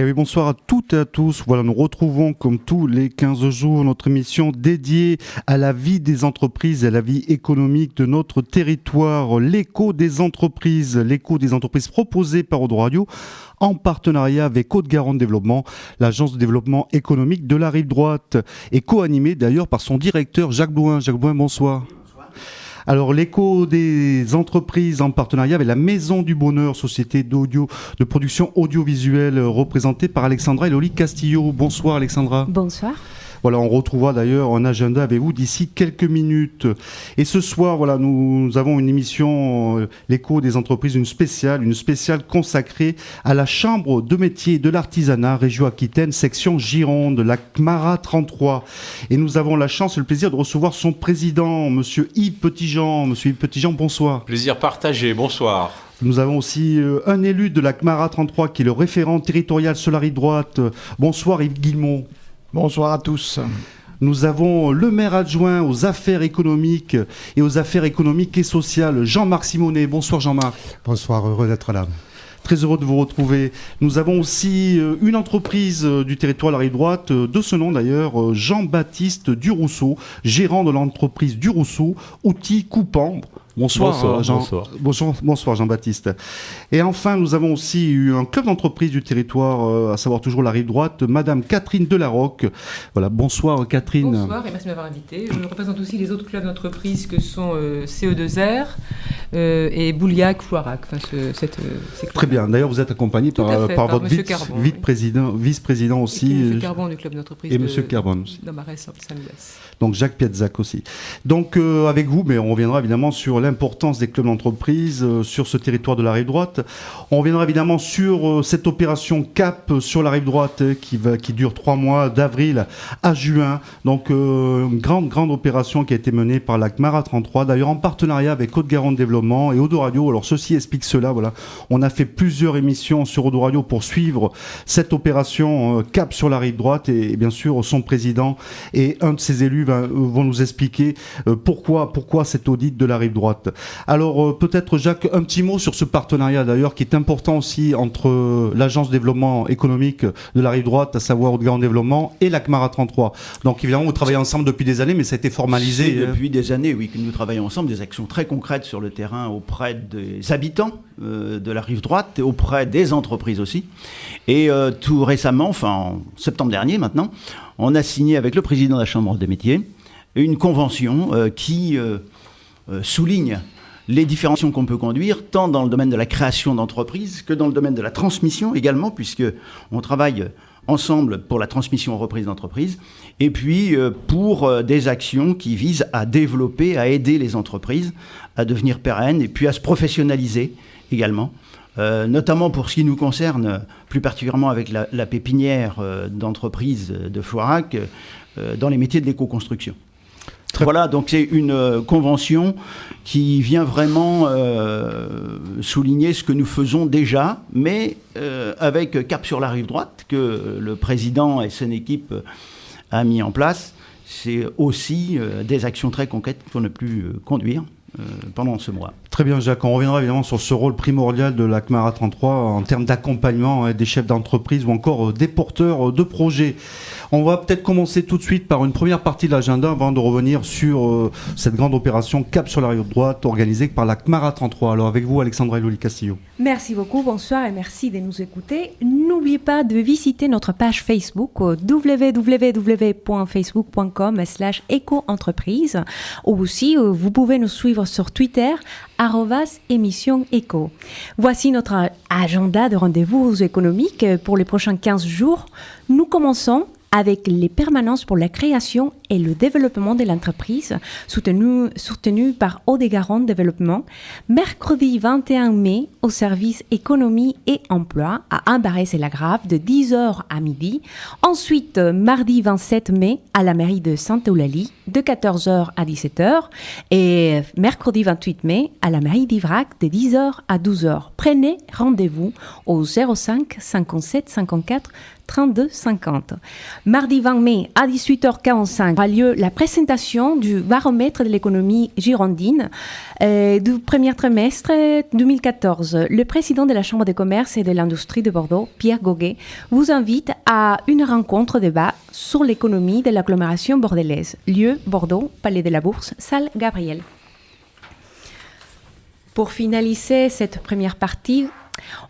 Et oui, bonsoir à toutes et à tous. Voilà, nous retrouvons comme tous les 15 jours notre émission dédiée à la vie des entreprises et à la vie économique de notre territoire. L'écho des entreprises proposées par Odo Radio en partenariat avec Haute-Garonne Développement, l'agence de développement économique de la Rive Droite, et co-animée d'ailleurs par son directeur Jacques Blouin. Jacques Blouin, bonsoir. Alors, l'écho des entreprises en partenariat avec la Maison du Bonheur, société de production audiovisuelle représentée par Alexandra et Loli Castillo. Bonsoir Alexandra. Bonsoir. Voilà, on retrouvera d'ailleurs un agenda avec vous d'ici quelques minutes. Et ce soir, voilà, nous avons une émission, l'écho des entreprises, une spéciale consacrée à la Chambre de métiers et de l'artisanat, région Aquitaine, section Gironde, la CMARA 33. Et nous avons la chance et le plaisir de recevoir son président, monsieur Yves Petitjean. Monsieur Yves Petitjean, bonsoir. Plaisir partagé, bonsoir. Nous avons aussi un élu de la CMARA 33 qui est le référent territorial sur la Rive Droite. Bonsoir Yves Guillemot. Bonsoir à tous. Nous avons le maire adjoint aux affaires économiques et sociales, Jean-Marc Simonet. Bonsoir Jean-Marc. Bonsoir, heureux d'être là. Très heureux de vous retrouver. Nous avons aussi une entreprise du territoire de la Rive Droite, de ce nom d'ailleurs, Jean-Baptiste Durousseau, gérant de l'entreprise Durousseau, outils coupants. Bonsoir Jean-Baptiste. Et enfin, nous avons aussi eu un club d'entreprise du territoire, à savoir toujours la Rive Droite, Madame Catherine Delarocque. Voilà, bonsoir Catherine. Bonsoir et merci de m'avoir invité. Je représente aussi les autres clubs d'entreprise que sont CO2R et Bouliac, Floirac. Très bien. D'ailleurs, vous êtes accompagné par votre vice-président aussi. M. Carbon du club d'entreprise. Et M. Carbon aussi. D'Amarais Saint-Louis. Donc Jacques Piazzac aussi. Donc avec vous, mais on reviendra évidemment sur l'importance des clubs d'entreprise sur ce territoire de la Rive Droite. On reviendra évidemment sur cette opération CAP sur la Rive Droite qui dure 3 mois, d'avril à juin. Donc une grande opération qui a été menée par la CMARA 33, d'ailleurs en partenariat avec Haute-Garonne Développement et Odo Radio. Alors ceci explique cela. Voilà. On a fait plusieurs émissions sur Odo Radio pour suivre cette opération CAP sur la Rive Droite et bien sûr son président et un de ses élus vont nous expliquer pourquoi cet audit de la Rive Droite. Alors peut-être Jacques, un petit mot sur ce partenariat d'ailleurs qui est important aussi entre l'agence de développement économique de la Rive Droite, à savoir Haute-Garonne Développement, et la CMARA 33. Donc évidemment vous travaillez ensemble depuis des années, mais ça a été formalisé. C'est depuis des années, oui, que nous travaillons ensemble, des actions très concrètes sur le terrain auprès des habitants de la Rive Droite, et auprès des entreprises aussi. Et tout récemment, enfin en septembre dernier maintenant, on a signé avec le président de la Chambre des métiers une convention qui souligne les différenciations qu'on peut conduire, tant dans le domaine de la création d'entreprises que dans le domaine de la transmission également, puisqu'on travaille ensemble pour la transmission aux reprises d'entreprises, et puis pour des actions qui visent à développer, à aider les entreprises à devenir pérennes, et puis à se professionnaliser également. Notamment pour ce qui nous concerne, plus particulièrement avec la pépinière d'entreprise de Floirac, dans les métiers de l'éco-construction. Voilà, donc c'est une convention qui vient vraiment souligner ce que nous faisons déjà, mais avec Cap sur la Rive Droite, que le président et son équipe a mis en place. C'est aussi des actions très concrètes qu'on a pu conduire pendant ce mois. Très bien Jacques, on reviendra évidemment sur ce rôle primordial de la CMARA 33 en termes d'accompagnement des chefs d'entreprise ou encore des porteurs de projets. On va peut-être commencer tout de suite par une première partie de l'agenda avant de revenir sur cette grande opération CAP sur la Rive Droite organisée par la CMARA 33. Alors avec vous Alexandra et Loli Castillo. Merci beaucoup, bonsoir et merci de nous écouter. N'oubliez pas de visiter notre page Facebook www.facebook.com/éco-entreprise ou aussi vous pouvez nous suivre sur Twitter @émission éco. Voici notre agenda de rendez-vous économiques pour les prochains 15 jours. Nous commençons avec les permanences pour la création et le développement de l'entreprise, soutenues par Haute-Garonne Développement, mercredi 21 mai au service économie et emploi à Ambarès-et-Lagrave de 10h à midi. Ensuite, mardi 27 mai à la mairie de Sainte-Eulalie de 14h à 17h et mercredi 28 mai à la mairie d'Ivrac de 10h à 12h. Prenez rendez-vous au 05 57 54 32 50. Mardi 20 mai à 18h45 aura lieu la présentation du baromètre de l'économie girondine du premier trimestre 2014. Le président de la Chambre de commerce et de l'industrie de Bordeaux, Pierre Goguet, vous invite à une rencontre débat sur l'économie de l'agglomération bordelaise. Lieu Bordeaux, Palais de la Bourse, salle Gabriel. Pour finaliser cette première partie,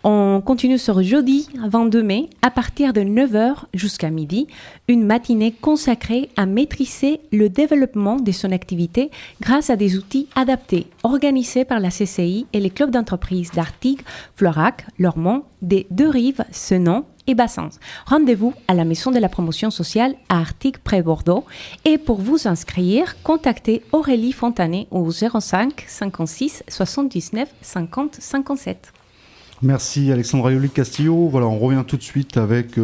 on continue sur jeudi 22 mai à partir de 9h jusqu'à midi, une matinée consacrée à maîtriser le développement de son activité grâce à des outils adaptés organisés par la CCI et les clubs d'entreprise d'Artigues, Florac, Lormont, des Deux-Rives, Senon et Bassens. Rendez-vous à la Maison de la Promotion Sociale à Artigues près Bordeaux et pour vous inscrire, contactez Aurélie Fontanet au 05 56 79 50 57. Merci Alexandra Yoli Castillo. Voilà, on revient tout de suite avec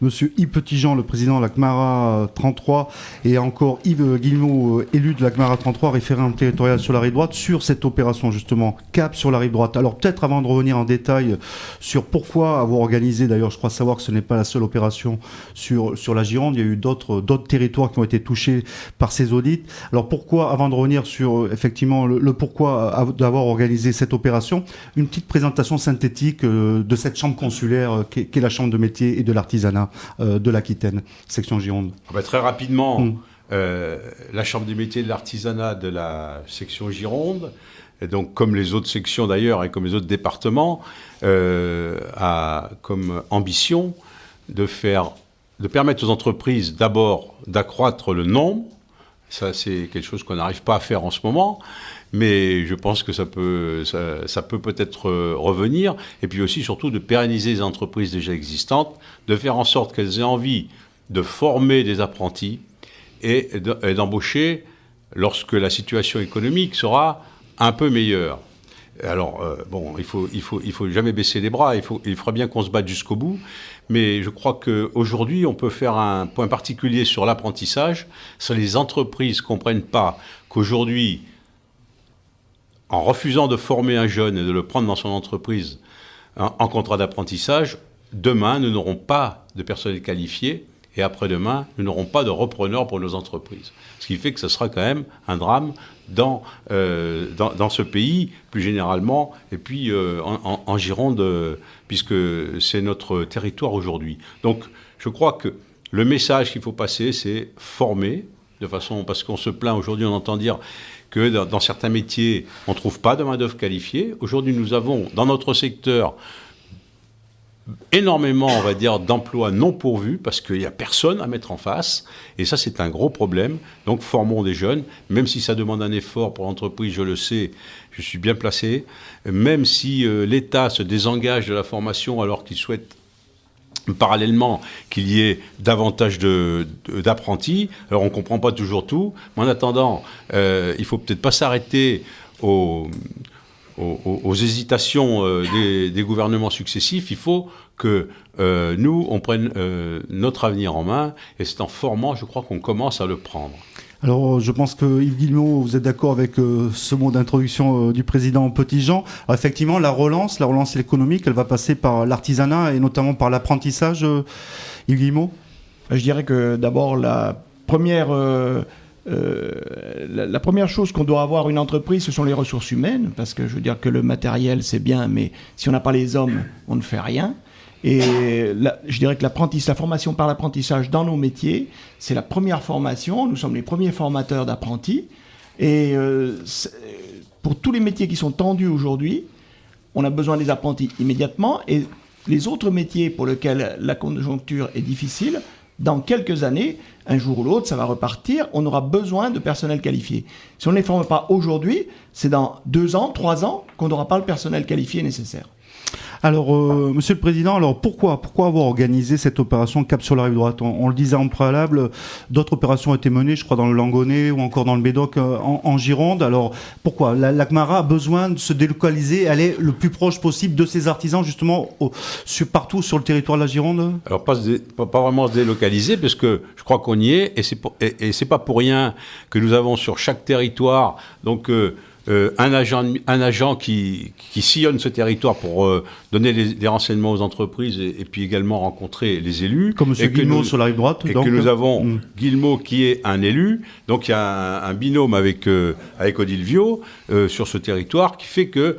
Monsieur Yves Petitjean, le président de la CMARA 33, et encore Yves Guillemot, élu de la CMARA 33, référent territorial sur la rive droite, sur cette opération justement, Cap sur la rive droite. Alors peut-être avant de revenir en détail sur pourquoi avoir organisé, d'ailleurs je crois savoir que ce n'est pas la seule opération sur la Gironde, il y a eu d'autres territoires qui ont été touchés par ces audits. Alors pourquoi, avant de revenir sur effectivement le pourquoi d'avoir organisé cette opération, une petite présentation synthétique de cette chambre consulaire qu'est la chambre de métier et de l'artisanat de l'Aquitaine, section Gironde. Très rapidement, la chambre des métiers et de l'artisanat de la section Gironde, et donc comme les autres sections d'ailleurs et comme les autres départements, a comme ambition de permettre aux entreprises d'abord d'accroître le nombre. Ça, c'est quelque chose qu'on n'arrive pas à faire en ce moment, mais je pense que ça peut peut-être revenir. Et puis aussi, surtout, de pérenniser les entreprises déjà existantes, de faire en sorte qu'elles aient envie de former des apprentis et d'embaucher lorsque la situation économique sera un peu meilleure. Alors, il faut jamais baisser les bras, il faudra bien qu'on se batte jusqu'au bout, mais je crois qu'aujourd'hui, on peut faire un point particulier sur l'apprentissage. Si les entreprises ne comprennent pas qu'aujourd'hui, en refusant de former un jeune et de le prendre dans son entreprise en contrat d'apprentissage, demain, nous n'aurons pas de personnel qualifié et après-demain, nous n'aurons pas de repreneurs pour nos entreprises. Ce qui fait que ce sera quand même un drame dans ce pays, plus généralement, et puis en Gironde, puisque c'est notre territoire aujourd'hui. Donc, je crois que le message qu'il faut passer, c'est former, parce qu'on se plaint aujourd'hui, on entend dire que dans certains métiers, on ne trouve pas de main-d'œuvre qualifiée. Aujourd'hui, nous avons, dans notre secteur, énormément, on va dire, d'emplois non pourvus parce qu'il n'y a personne à mettre en face. Et ça, c'est un gros problème. Donc, formons des jeunes, même si ça demande un effort pour l'entreprise, je le sais, je suis bien placé. Même si l'État se désengage de la formation alors qu'il souhaite parallèlement qu'il y ait davantage d'apprentis. Alors, on ne comprend pas toujours tout. Mais en attendant, il ne faut peut-être pas s'arrêter aux hésitations des gouvernements successifs. Il faut que nous, on prenne notre avenir en main. Et c'est en formant, je crois, qu'on commence à le prendre. Alors, je pense que Yves Guillemot, vous êtes d'accord avec ce mot d'introduction du président Petitjean. Alors, effectivement, la relance économique, elle va passer par l'artisanat et notamment par l'apprentissage. Yves Guillemot ? Je dirais que d'abord, la première chose qu'on doit avoir une entreprise, ce sont les ressources humaines, parce que je veux dire que le matériel, c'est bien, mais si on n'a pas les hommes, on ne fait rien. Et je dirais que la formation par l'apprentissage dans nos métiers, c'est la première formation. Nous sommes les premiers formateurs d'apprentis. Et pour tous les métiers qui sont tendus aujourd'hui, on a besoin des apprentis immédiatement. Et les autres métiers pour lesquels la conjoncture est difficile, dans quelques années, un jour ou l'autre, ça va repartir. On aura besoin de personnel qualifié. Si on ne les forme pas aujourd'hui, c'est dans 2 ans, 3 ans qu'on n'aura pas le personnel qualifié nécessaire. Alors, Monsieur le Président, alors pourquoi avoir organisé cette opération Cap sur la rive droite ? On le disait en préalable, d'autres opérations ont été menées, je crois, dans le Langonnet ou encore dans le Médoc en Gironde. Alors, pourquoi ? La CMARA a besoin de se délocaliser, aller le plus proche possible de ses artisans, justement, partout sur le territoire de la Gironde ? Alors, pas vraiment se délocaliser, parce que je crois qu'on y est, et c'est pas pour rien que nous avons sur chaque territoire, donc un agent qui sillonne ce territoire pour donner des renseignements aux entreprises et puis également rencontrer les élus. Comme M. Guillemot sur la rive droite. Et que nous avons Guillemot qui est un élu. Donc il y a un binôme avec Odile Viau sur ce territoire qui fait que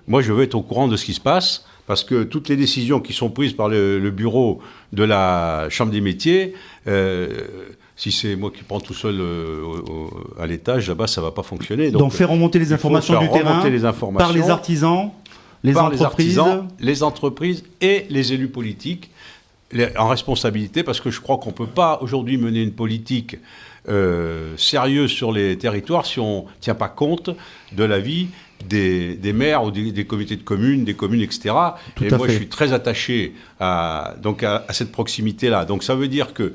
moi je veux être au courant de ce qui se passe parce que toutes les décisions qui sont prises par le bureau de la Chambre des métiers... si c'est moi qui prends tout seul à l'étage, là-bas, ça ne va pas fonctionner. Donc faire remonter les informations du terrain par les artisans, les entreprises et les élus politiques en responsabilité, parce que je crois qu'on ne peut pas aujourd'hui mener une politique sérieuse sur les territoires si on ne tient pas compte de l'avis des maires ou des comités de communes, des communes, etc. Et moi, je suis très attaché à cette proximité-là. Donc ça veut dire que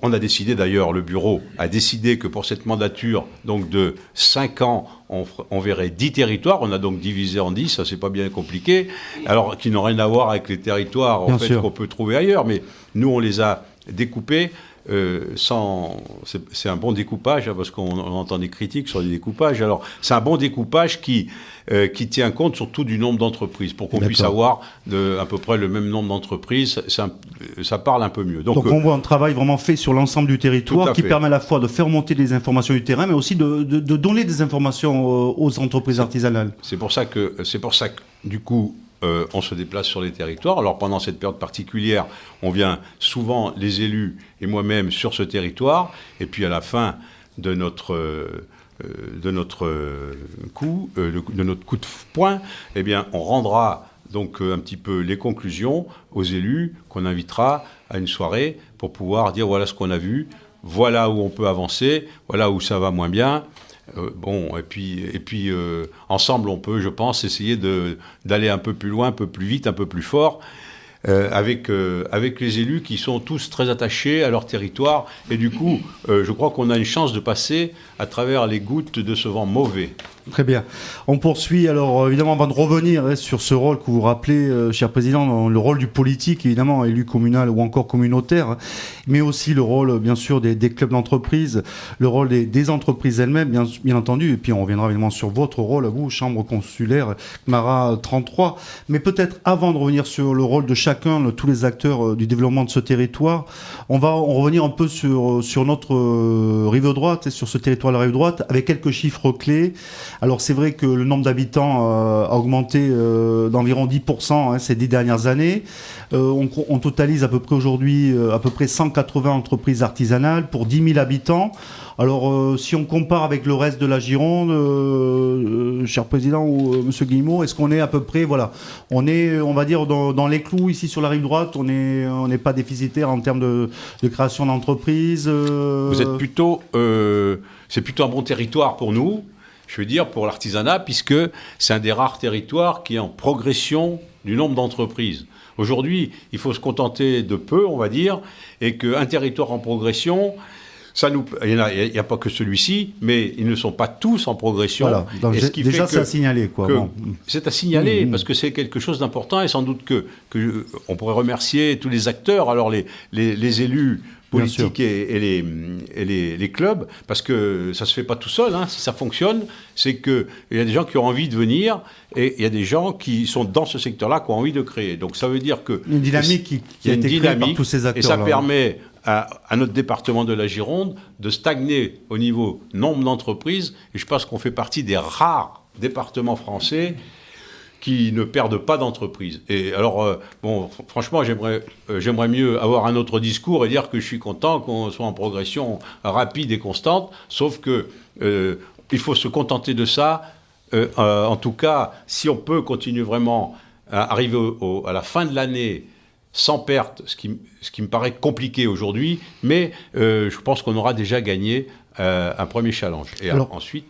on a décidé d'ailleurs, le bureau a décidé que pour cette mandature donc de 5 ans, on verrait 10 territoires. On a donc divisé en 10, ça c'est pas bien compliqué, alors qui n'ont rien à voir avec les territoires en fait, qu'on peut trouver ailleurs, mais nous on les a découpés. C'est un bon découpage, hein, parce qu'on entend des critiques sur les découpages. Alors, c'est un bon découpage qui tient compte surtout du nombre d'entreprises, pour qu'on puisse avoir à peu près le même nombre d'entreprises. Ça parle un peu mieux. Donc on voit un travail vraiment fait sur l'ensemble du territoire qui permet à la fois de faire monter des informations du terrain, mais aussi de donner des informations aux entreprises artisanales. C'est pour ça que du coup, on se déplace sur les territoires. Alors pendant cette période particulière, on vient souvent, les élus et moi-même, sur ce territoire. Et puis à la fin de notre coup de poing, eh bien, on rendra donc un petit peu les conclusions aux élus qu'on invitera à une soirée pour pouvoir dire voilà ce qu'on a vu, voilà où on peut avancer, voilà où ça va moins bien. Et puis ensemble, on peut, je pense, essayer d'aller un peu plus loin, un peu plus vite, un peu plus fort, avec les élus qui sont tous très attachés à leur territoire. Et du coup, je crois qu'on a une chance de passer à travers les gouttes de ce vent mauvais. Très bien. On poursuit alors, évidemment, avant de revenir sur ce rôle que vous rappelez, cher Président, le rôle du politique, évidemment, élu communal ou encore communautaire, mais aussi le rôle, bien sûr, des clubs d'entreprise, le rôle des entreprises elles-mêmes, bien entendu, et puis on reviendra évidemment sur votre rôle, à vous, Chambre consulaire, Mara 33. Mais peut-être, avant de revenir sur le rôle de chacun, tous les acteurs du développement de ce territoire, on va revenir un peu sur notre rive droite, et sur ce territoire de la rive droite, avec quelques chiffres clés. Alors c'est vrai que le nombre d'habitants a augmenté d'environ 10% ces 10 dernières années. On totalise à peu près aujourd'hui à peu près 180 entreprises artisanales pour 10 000 habitants. Alors si on compare avec le reste de la Gironde, cher Président ou Monsieur Guillemot, est-ce qu'on est à peu près, voilà, on est, on va dire, dans les clous ici sur la rive droite, on n'est pas déficitaire en termes de création d'entreprises Vous êtes plutôt, c'est plutôt un bon territoire pour nous. Je veux dire, pour l'artisanat, puisque c'est un des rares territoires qui est en progression du nombre d'entreprises. Aujourd'hui, il faut se contenter de peu, on va dire, et qu'un territoire en progression, il n'y a pas que celui-ci, mais ils ne sont pas tous en progression. Voilà. Donc, déjà, c'est à signaler, quoi. C'est à signaler, parce que c'est quelque chose d'important, et sans doute que on pourrait remercier tous les acteurs, alors les élus politiques et les clubs, parce que ça ne se fait pas tout seul. Si ça fonctionne, c'est qu'il y a des gens qui ont envie de venir, et il y a des gens qui sont dans ce secteur-là qui ont envie de créer. Donc ça veut dire que... Une dynamique qui a été créée par tous ces acteurs-là. Et ça permet à notre département de la Gironde de stagner au niveau nombre d'entreprises, et je pense qu'on fait partie des rares départements français qui ne perdent pas d'entreprise. Et alors, franchement, j'aimerais mieux avoir un autre discours et dire que je suis content qu'on soit en progression rapide et constante, sauf que il faut se contenter de ça. En tout cas, si on peut continuer vraiment à arriver à la fin de l'année sans perte, ce qui me paraît compliqué aujourd'hui, mais je pense qu'on aura déjà gagné un premier challenge. Et alors, ensuite,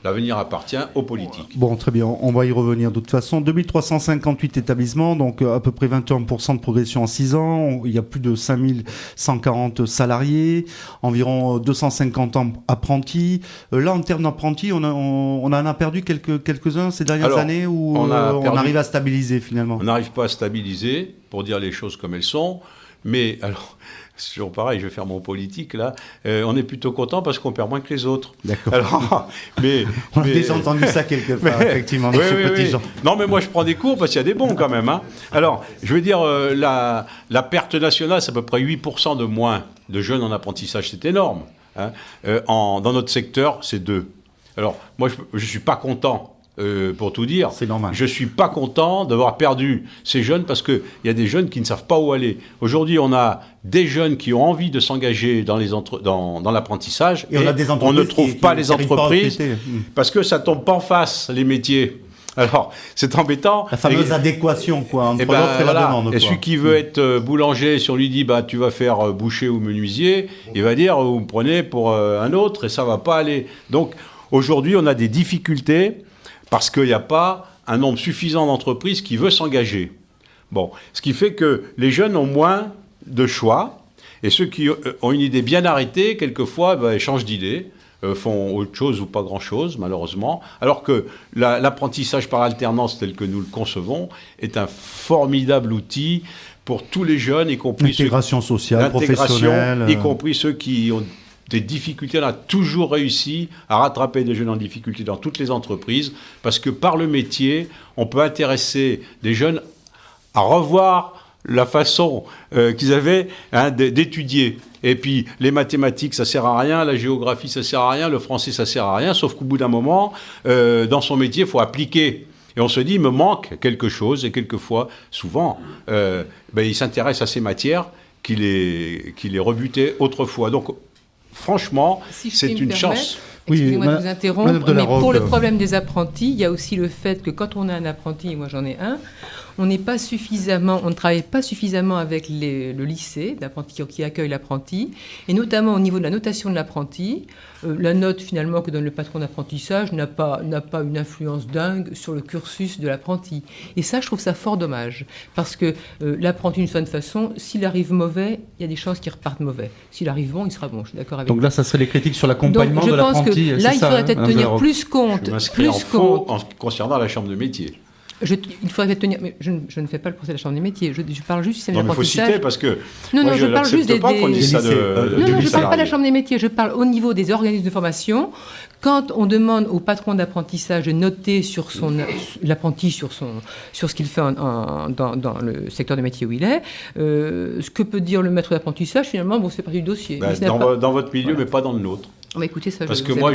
l'avenir appartient aux politiques. Bon, très bien, on va y revenir de toute façon. 2358 établissements, donc à peu près 21% de progression en 6 ans. Il y a plus de 5140 salariés, environ 250 apprentis. Là, en termes d'apprentis, on en a perdu quelques-uns ces dernières années, ou on arrive à stabiliser finalement? On n'arrive pas à stabiliser, pour dire les choses comme elles sont. Mais alors, c'est toujours pareil, je vais faire mon politique là. On est plutôt content parce qu'on perd moins que les autres. D'accord. Alors, On a déjà entendu ça quelque part, effectivement, monsieur Petitjean. Non, mais moi je prends des cours parce qu'il y a des bons quand même. Hein. Alors, je veux dire, la perte nationale, c'est à peu près 8% de moins de jeunes en apprentissage. C'est énorme. Hein. Dans notre secteur, c'est 2. Alors, moi, je ne suis pas content. Pour tout dire, c'est normal. Je ne suis pas content d'avoir perdu ces jeunes parce qu'il y a des jeunes qui ne savent pas où aller. Aujourd'hui, on a des jeunes qui ont envie de s'engager dans l'apprentissage et on ne trouve pas les entreprises parce que ça ne tombe pas en face, les métiers. Alors, c'est embêtant. La fameuse adéquation, quoi, entre l'offre et la demande. Et celui qui veut être boulanger, si on lui dit, tu vas faire boucher ou menuisier, il va dire, vous me prenez pour un autre et ça ne va pas aller. Donc, aujourd'hui, on a des difficultés parce qu'il n'y a pas un nombre suffisant d'entreprises qui veut s'engager. Bon, ce qui fait que les jeunes ont moins de choix, et ceux qui ont une idée bien arrêtée, quelquefois, ils changent d'idée, font autre chose ou pas grand-chose, malheureusement, alors que l'apprentissage par alternance, tel que nous le concevons, est un formidable outil pour tous les jeunes, y compris l'intégration sociale, professionnelle, y compris ceux qui ont des difficultés. On a toujours réussi à rattraper des jeunes en difficulté dans toutes les entreprises parce que par le métier, on peut intéresser des jeunes à revoir la façon qu'ils avaient d'étudier. Et puis, les mathématiques, ça sert à rien, la géographie, ça sert à rien, le français, ça sert à rien, sauf qu'au bout d'un moment, dans son métier, il faut appliquer. Et on se dit, il me manque quelque chose, et quelquefois, souvent, il s'intéresse à ces matières qu'il est rebuté autrefois. Donc, franchement, c'est une chance. Excusez-moi de vous interrompre, mais pour le problème des apprentis, il y a aussi le fait que quand on a un apprenti, et moi j'en ai un, on ne travaille pas suffisamment avec le lycée d'apprentis qui accueille l'apprenti, et notamment au niveau de la notation de l'apprenti. La note finalement que donne le patron d'apprentissage n'a pas une influence dingue sur le cursus de l'apprenti. Et ça, je trouve ça fort dommage, parce que l'apprenti, d'une certaine façon, s'il arrive mauvais, il y a des chances qu'il reparte mauvais. S'il arrive bon, il sera bon, je suis d'accord avec vous. Donc là, ça serait les critiques sur l'accompagnement de l'apprenti. Je pense que là, il faudrait peut-être tenir plus compte. Je m'inscris en faux concernant la chambre de métier. Il faudrait tenir, mais je ne fais pas le procès de la chambre des métiers. Je parle juste du système d'apprentissage. Non, mais il faut citer parce que non, je parle juste pas qu'on dise ça de non, je ne parle pas de la chambre des métiers. Je parle au niveau des organismes de formation. Quand on demande au patron d'apprentissage de noter sur l'apprenti sur ce qu'il fait dans le secteur des métiers où il est, ce que peut dire le maître d'apprentissage, finalement, c'est partie du dossier. Dans votre milieu, mais pas dans le nôtre. Écoutez, ça, parce que moi,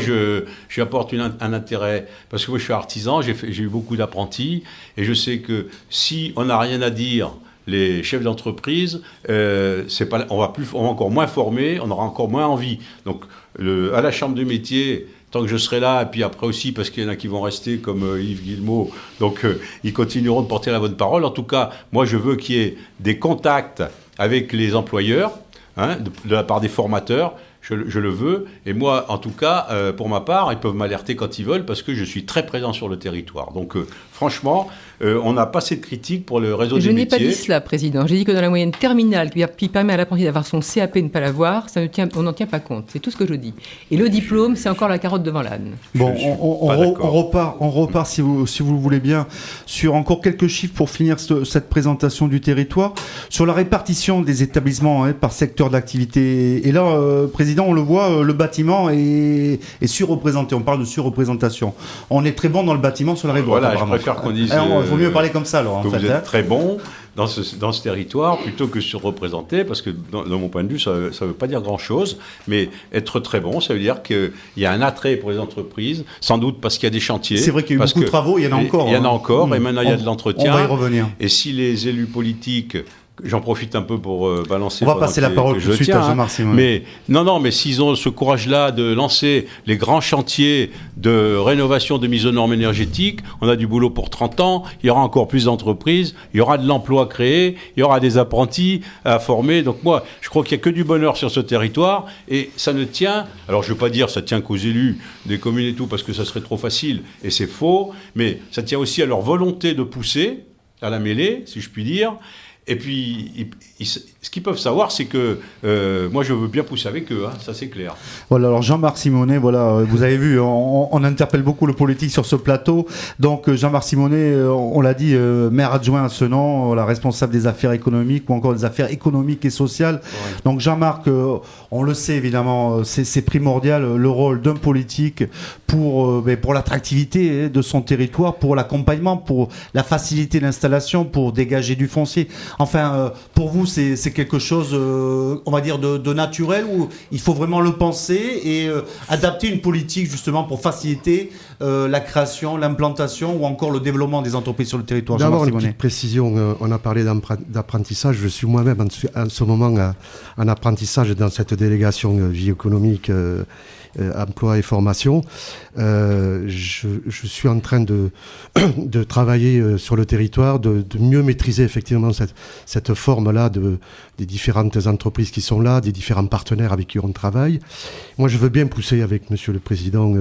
j'apporte un intérêt. Parce que moi, je suis artisan, j'ai eu beaucoup d'apprentis, et je sais que si on n'a rien à dire, les chefs d'entreprise, on va encore moins former, on aura encore moins envie. Donc, à la chambre de métier, tant que je serai là, et puis après aussi, parce qu'il y en a qui vont rester, comme Yves Guillemot, donc ils continueront de porter la bonne parole. En tout cas, moi, je veux qu'il y ait des contacts avec les employeurs, de la part des formateurs. Je le veux, et moi, en tout cas, pour ma part, ils peuvent m'alerter quand ils veulent, parce que je suis très présent sur le territoire. Donc, franchement, on n'a pas assez de critiques pour le réseau des métiers. Je n'ai pas dit cela, Président. J'ai dit que dans la moyenne terminale, qui permet à l'apprenti d'avoir son CAP et de ne pas l'avoir, on n'en tient pas compte. C'est tout ce que je dis. Et le diplôme, c'est encore la carotte devant l'âne. Bon, on repart, si vous voulez bien, sur encore quelques chiffres pour finir cette présentation du territoire. Sur la répartition des établissements par secteur d'activité. Et là, Président, on le voit, le bâtiment est surreprésenté. On parle de surreprésentation. On est très bon dans le bâtiment sur la rive droite. Voilà, je préfère qu'on dise... Il vaut mieux parler comme ça, alors. Que vous êtes très bon dans ce territoire, plutôt que surreprésenté, parce que, dans mon point de vue, ça ne veut pas dire grand-chose, mais être très bon, ça veut dire qu'il y a un attrait pour les entreprises, sans doute parce qu'il y a des chantiers. C'est vrai qu'il y a eu beaucoup de travaux, il y en a encore. Il y en a encore, et maintenant il y a de l'entretien. On va y revenir. Et si les élus politiques... J'en profite un peu pour balancer... On va passer la parole tout de suite à Jean-Marc Simon. Mais s'ils ont ce courage-là de lancer les grands chantiers de rénovation, de mise aux normes énergétiques, on a du boulot pour 30 ans, il y aura encore plus d'entreprises, il y aura de l'emploi créé, il y aura des apprentis à former. Donc moi, je crois qu'il n'y a que du bonheur sur ce territoire, et ça ne tient... Alors je ne veux pas dire ça tient qu'aux élus des communes et tout, parce que ça serait trop facile, et c'est faux, mais ça tient aussi à leur volonté de pousser à la mêlée, si je puis dire. Et puis, ce qu'ils peuvent savoir, c'est que moi, je veux bien pousser avec eux, ça c'est clair. Voilà, alors Jean-Marc Simonet, voilà, vous avez vu, on interpelle beaucoup le politique sur ce plateau. Donc Jean-Marc Simonet, on l'a dit, maire adjoint à Senon, la responsable des affaires économiques ou encore des affaires économiques et sociales. Ouais. Donc Jean-Marc, on le sait évidemment, c'est primordial le rôle d'un politique pour l'attractivité de son territoire, pour l'accompagnement, pour la facilité d'installation, pour dégager du foncier. Enfin, pour vous, c'est quelque chose, on va dire, de naturel, où il faut vraiment le penser et adapter une politique justement pour faciliter la création, l'implantation ou encore le développement des entreprises sur le territoire. D'abord, une petite précision, on a parlé d'apprentissage. Je suis moi-même en ce moment en apprentissage dans cette délégation vie économique, emploi et formation. Je suis en train de travailler sur le territoire, de mieux maîtriser effectivement cette forme-là des différentes entreprises qui sont là, des différents partenaires avec qui on travaille. Moi, je veux bien pousser avec Monsieur le Président.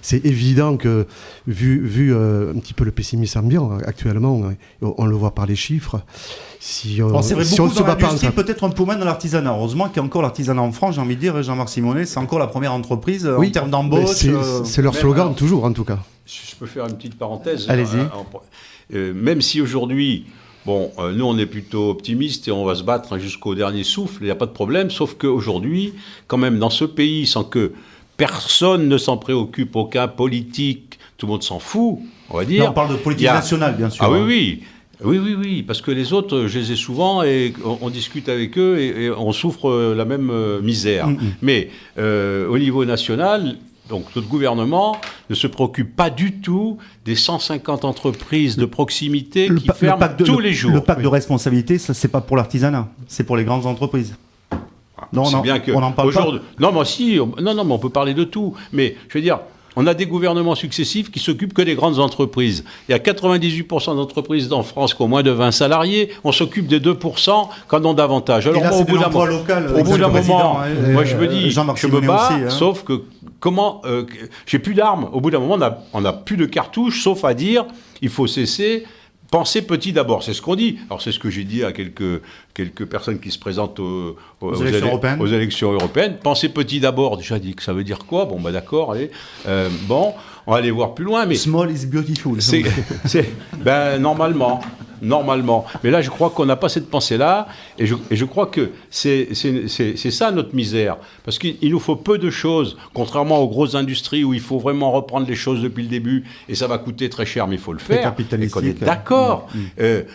C'est évident que, vu un petit peu le pessimisme ambiant actuellement, on le voit par les chiffres, c'est vrai, beaucoup dans l'industrie, peut-être un peu moins dans l'artisanat. Heureusement qu'il y a encore l'artisanat en France, j'ai envie de dire, Jean-Marc Simonet, c'est encore la première entreprise en termes d'embauche. C'est leur slogan, toujours, en tout cas. Je peux faire une petite parenthèse. Allez-y. Même si aujourd'hui, nous, on est plutôt optimistes et on va se battre jusqu'au dernier souffle, il n'y a pas de problème, sauf qu'aujourd'hui, quand même, dans ce pays, sans que personne ne s'en préoccupe, aucun politique, tout le monde s'en fout, on va dire. Là, on parle de politique nationale, bien sûr. Ah oui. Oui, parce que les autres, je les ai souvent et on discute avec eux et on souffre la même misère. Mais au niveau national, donc notre gouvernement ne se préoccupe pas du tout des 150 entreprises de proximité qui ferment tous les jours. Le pacte de responsabilité, ça, c'est pas pour l'artisanat, c'est pour les grandes entreprises. Non, on en parle pas. Non, mais on peut parler de tout. Mais je veux dire, on a des gouvernements successifs qui s'occupent que des grandes entreprises. Il y a 98% d'entreprises en France qui ont moins de 20 salariés. On s'occupe des 2% quand on a davantage. Alors, là, au bout d'un moment, moi je me dis, je me bats, aussi, sauf que j'ai plus d'armes. Au bout d'un moment, on n'a plus de cartouches, sauf à dire, il faut cesser. Pensez petit d'abord, c'est ce qu'on dit. Alors c'est ce que j'ai dit à quelques personnes qui se présentent aux élections européennes. Pensez petit d'abord, déjà dit que ça veut dire quoi ? Bon, d'accord, allez. On va aller voir plus loin. Mais small is beautiful. Normalement. Mais là, je crois qu'on n'a pas cette pensée-là. Et je crois que c'est ça notre misère. Parce qu'il nous faut peu de choses, contrairement aux grosses industries où il faut vraiment reprendre les choses depuis le début. Et ça va coûter très cher, mais il faut le faire. Et qu'on est d'accord.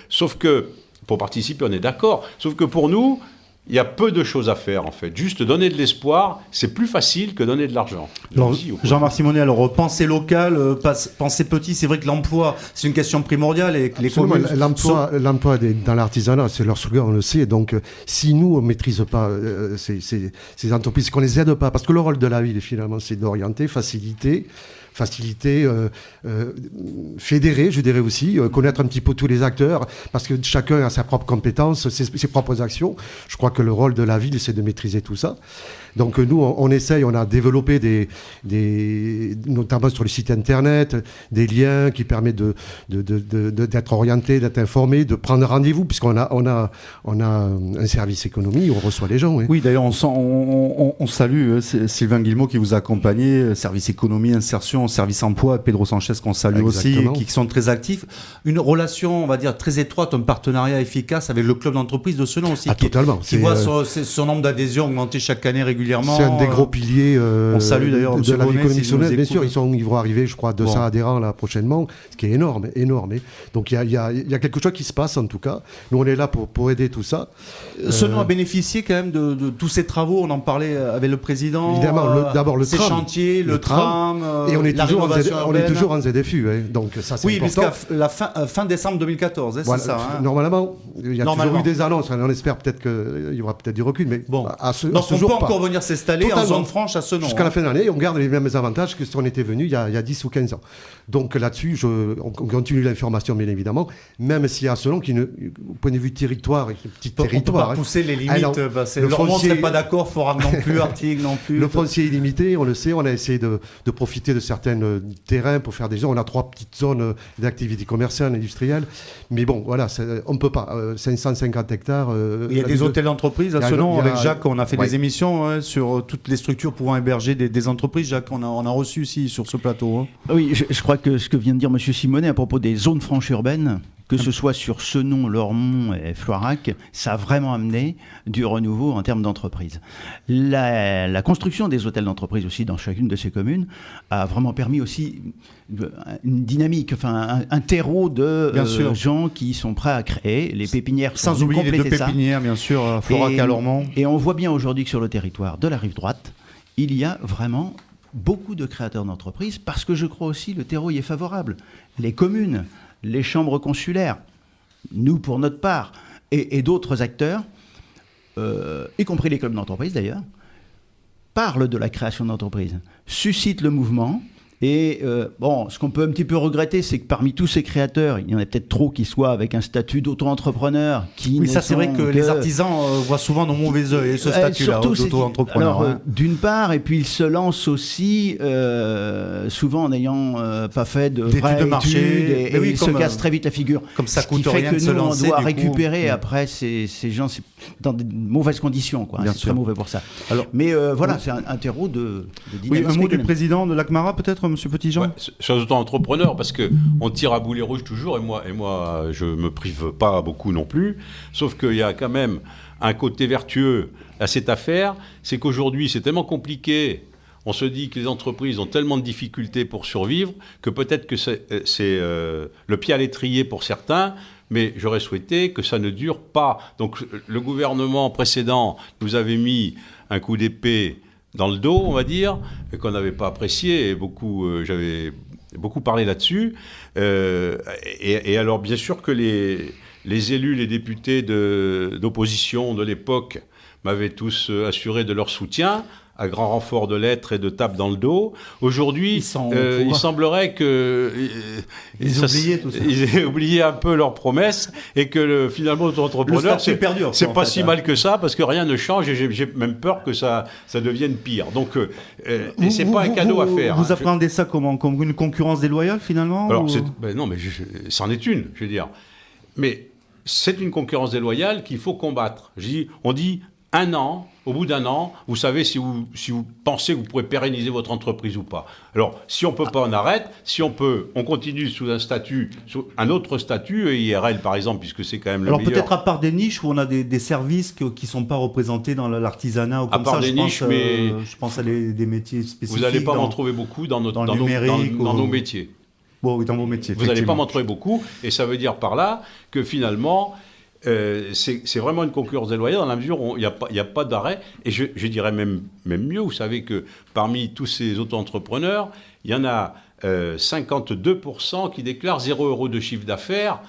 Sauf que, pour participer, on est d'accord. Sauf que pour nous, il y a peu de choses à faire, en fait. Juste donner de l'espoir, c'est plus facile que donner de l'argent. Jean-Marc Simonet, alors, pensée locale, pensée petit, c'est vrai que l'emploi, c'est une question primordiale. Et que les communes l'emploi dans l'artisanat, c'est leur slogan, on le sait. Donc, si nous, on ne maîtrise pas ces entreprises, qu'on ne les aide pas, parce que le rôle de la ville, finalement, c'est d'orienter, faciliter, fédérer, je dirais aussi, connaître un petit peu tous les acteurs, parce que chacun a sa propre compétence, ses propres actions. Je crois que le rôle de la ville, c'est de maîtriser tout ça. Donc nous, on essaye, on a développé notamment sur le site internet, des liens qui permettent d'être orienté, d'être informé, de prendre rendez-vous, puisqu'on a un service économie, on reçoit les gens. Oui, d'ailleurs, on salue Sylvain Guillemot qui vous a accompagné, service économie, insertion, service emploi, Pedro Sanchez qu'on salue aussi, qui sont très actifs. Une relation, on va dire, très étroite, un partenariat efficace avec le club d'entreprise de Senon aussi, totalement. Qui voit son nombre d'adhésions augmenter chaque année régulièrement. C'est un des gros piliers on salue d'ailleurs de la vie économique sonnelle. Bien sûr, ils vont arriver, je crois, 200 adhérents là prochainement, ce qui est énorme. Donc il y a quelque chose qui se passe en tout cas. Nous, on est là pour aider tout ça. Senon a bénéficié quand même de tous ces travaux. On en parlait avec le président. Évidemment, d'abord le ces tram. chantiers, le tram. Et on est toujours en ZFU. Donc ça, c'est important. Oui, jusqu'à la fin décembre 2014, voilà, c'est ça. Normalement, il y a toujours eu des annonces. On espère peut-être qu'il y aura peut-être du recul. Mais bon, à ce on jour, peut encore venir s'installer en zone franche à Senon. Jusqu'à la fin de l'année, on garde les mêmes avantages que si on était venu il y a 10 ou 15 ans. Donc là-dessus, on continue l'information, bien évidemment, même s'il y a Senon qui, au point de vue territoire, petit territoire. On peut pas pousser les limites. Le Lormont ne serait pas d'accord, Forum non plus, Artigues non plus. Le foncier est limité, on le sait, on a essayé de profiter de certains certains terrains pour faire des zones. On a 3 petites zones d'activité commerciale, industrielle. Mais bon, voilà, on ne peut pas. 550 hectares. Il y a des hôtels d'entreprise. À Senon, avec Jacques, on a fait des émissions sur toutes les structures pouvant héberger des entreprises. Jacques, on a reçu ici sur ce plateau. Hein. Oui, je crois que ce que vient de dire M. Simonet à propos des zones franches urbaines, que ce soit sur Senon, Lormont et Floirac, ça a vraiment amené du renouveau en termes d'entreprise. La construction des hôtels d'entreprise aussi dans chacune de ces communes a vraiment permis aussi une dynamique, enfin un terreau de gens qui sont prêts à créer. Les pépinières sans oublier les 2 pépinières, bien sûr, à Floirac et à Lormont. Et on voit bien aujourd'hui que sur le territoire de la rive droite, il y a vraiment beaucoup de créateurs d'entreprises parce que je crois aussi le terreau y est favorable. Les communes, les chambres consulaires, nous pour notre part, et d'autres acteurs, y compris les clubs d'entreprise d'ailleurs, parlent de la création d'entreprises, suscitent le mouvement. Et ce qu'on peut un petit peu regretter, c'est que parmi tous ces créateurs, il y en a peut-être trop qui soient avec un statut d'auto-entrepreneur. Oui, ça c'est vrai que les artisans voient souvent dans mauvais œil ce statut-là d'auto-entrepreneur. Alors, d'une part, et puis ils se lancent aussi, souvent en n'ayant pas fait de vraies études, marché, et ils se cassent très vite la figure. Comme ça coûte rien de se lancer. On doit récupérer après ces gens dans de mauvaises conditions. C'est très mauvais pour ça. Alors, mais voilà, c'est un terreau de dynamisme. Oui, un mot du président de l'ACMARA peut-être, Monsieur Petitjean. Sur les auto-entrepreneurs, parce qu'on tire à boulet rouge toujours, et moi, je me prive pas beaucoup non plus, sauf qu'il y a quand même un côté vertueux à cette affaire, c'est qu'aujourd'hui, c'est tellement compliqué, on se dit que les entreprises ont tellement de difficultés pour survivre, que peut-être que c'est le pied à l'étrier pour certains, mais j'aurais souhaité que ça ne dure pas. Donc le gouvernement précédent nous avait mis un coup d'épée dans le dos, on va dire, et qu'on n'avait pas apprécié, et j'avais beaucoup parlé là-dessus. Et alors, bien sûr que les élus, les députés d'opposition de l'époque m'avaient tous assuré de leur soutien, à grand renfort de lettres et de tapes dans le dos. Aujourd'hui, il semblerait que ils aient oublié un peu leurs promesses et que finalement, l'auto-entrepreneur, c'est pas si mal que ça, parce que rien ne change et j'ai même peur que ça devienne pire. Donc, c'est pas un cadeau à faire. Vous appréhendez ça comment ? Comme une concurrence déloyale, finalement ? Alors, non, mais c'en est une, je veux dire. Mais c'est une concurrence déloyale qu'il faut combattre. On dit 1 an, au bout d'1 an, vous savez si vous pensez que vous pourrez pérenniser votre entreprise ou pas. Alors, si on ne peut pas, on arrête. Si on peut, on continue sous un autre statut, IRL par exemple, puisque c'est quand même le meilleur. Alors peut-être à part des niches où on a des services qui ne sont pas représentés dans l'artisanat ou comme à part des niches, mais je pense à des métiers spécifiques. Vous n'allez pas m'en trouver beaucoup dans nos métiers. Bon, oui, dans vos métiers. Vous n'allez pas m'en trouver beaucoup, et ça veut dire par là que finalement, c'est vraiment une concurrence déloyale dans la mesure où il n'y a pas d'arrêt. Et je dirais même mieux, vous savez que parmi tous ces auto-entrepreneurs, il y en a 52% qui déclarent 0 € de chiffre d'affaires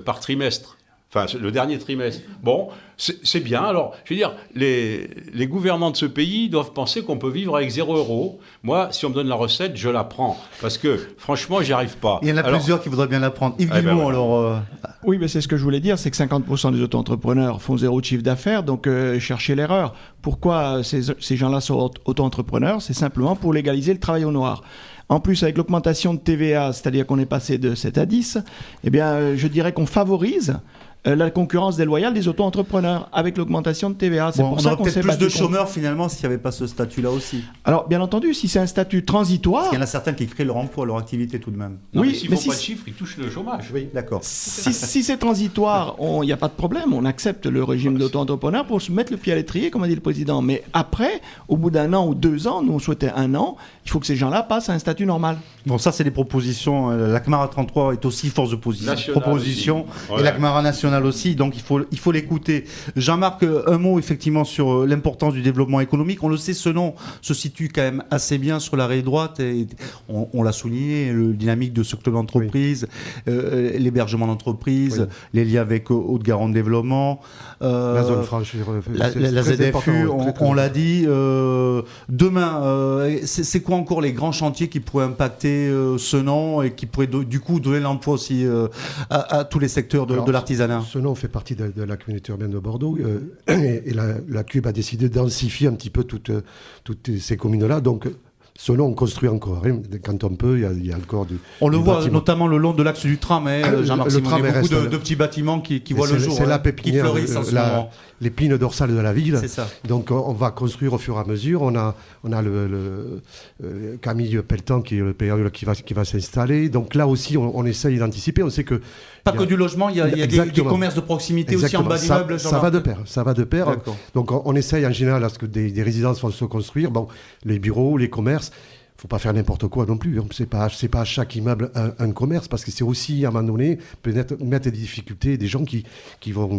par trimestre. Enfin, le dernier trimestre. Bon, c'est bien. Alors, je veux dire, les gouvernants de ce pays doivent penser qu'on peut vivre avec 0 €. Moi, si on me donne la recette, je la prends. Parce que, franchement, j'y arrive pas. Il y en a plusieurs qui voudraient bien la prendre. Yves Guillemot, alors... Oui, mais c'est ce que je voulais dire, c'est que 50% des auto-entrepreneurs font 0 de chiffre d'affaires, donc cherchez l'erreur. Pourquoi ces gens-là sont auto-entrepreneurs ? C'est simplement pour légaliser le travail au noir. En plus, avec l'augmentation de TVA, c'est-à-dire qu'on est passé de 7 à 10, eh bien, je dirais qu'on favorise la concurrence déloyale des auto-entrepreneurs avec l'augmentation de TVA. C'est pour ça qu'on s'est battu. On aurait peut-être plus de chômeurs finalement s'il n'y avait pas ce statut-là aussi. Alors, bien entendu, si c'est un statut transitoire... Parce qu'il y en a certains qui créent leur emploi, leur activité tout de même. Non, oui, mais s'ils ne font pas de chiffres, ils touchent le chômage. Oui, d'accord. Si c'est transitoire, il n'y a pas de problème. On accepte le régime d'auto-entrepreneur pour se mettre le pied à l'étrier, comme a dit le président. Mais après, au bout d'1 an ou 2 ans, nous on souhaitait 1 an, il faut que ces gens-là passent à un statut normal. Bon, ça c'est des propositions. L'ACMARA 33 est aussi force de proposition. Et l'ACMARA nationale aussi. Donc il faut l'écouter. Jean-Marc, un mot effectivement sur l'importance du développement économique. On le sait, Senon se situe quand même assez bien sur la rive droite. Et on l'a souligné, le dynamique de ce club d'entreprise, l'hébergement d'entreprise, les liens avec Haute-Garonne Développement, la zone franche, la ZFU, on l'a dit. Demain, c'est quoi encore les grands chantiers qui pourraient impacter Senon et qui pourraient du coup donner l'emploi aussi à tous les secteurs de l'artisanat? Senon fait partie de la communauté urbaine de Bordeaux et la CUB a décidé de densifier un petit peu toutes ces communes-là. Donc Sinon, on construit encore. Hein. Quand on peut, il y a encore du. On le voit bâtiment. notamment le long de l'axe du tram, Jean-Marc Simon. Il y a beaucoup de petits bâtiments qui voient le jour. C'est la pépinière, qui fleurissent en ce moment. L'épine dorsale de la ville. C'est ça. Donc on va construire au fur et à mesure. On a le Camille Pelletan qui est le PRU qui va s'installer. Donc là aussi, on essaye d'anticiper. On sait que pas que du logement, il y a des commerces de proximité aussi en bas d'immeubles. Ça va de pair. D'accord. Donc on essaye en général à ce que des résidences vont se construire. Bon, les bureaux, les commerces. Faut pas faire n'importe quoi non plus. C'est pas à chaque immeuble un commerce, parce que c'est aussi à un moment donné peut-être mettre des difficultés des gens qui vont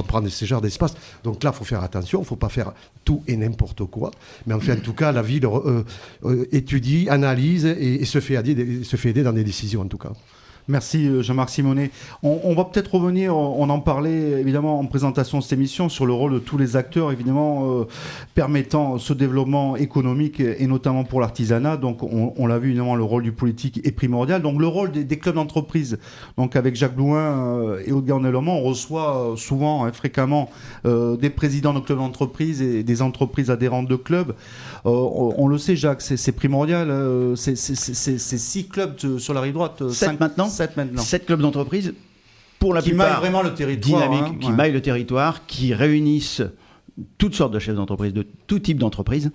prendre ce genre d'espace. Donc là, faut faire attention. Faut pas faire tout et n'importe quoi. Mais enfin, en tout cas, la ville étudie, analyse et se fait aider dans des décisions en tout cas. Merci Jean-Marc Simonet. On va peut-être revenir, on en parlait évidemment en présentation de cette émission, sur le rôle de tous les acteurs évidemment permettant ce développement économique et notamment pour l'artisanat. Donc on l'a vu évidemment, le rôle du politique est primordial. Donc le rôle des clubs d'entreprise. Donc avec Jacques Blouin et Aude Garnelemont, on reçoit souvent, fréquemment des présidents de clubs d'entreprise et des entreprises adhérentes de clubs. On le sait Jacques, c'est primordial. C'est 6 clubs sur la rive droite. 7 maintenant. 7 clubs d'entreprise, pour la plupart maillent vraiment le territoire, dynamiques, qui maillent le territoire, qui réunissent toutes sortes de chefs d'entreprise, de tout type d'entreprise,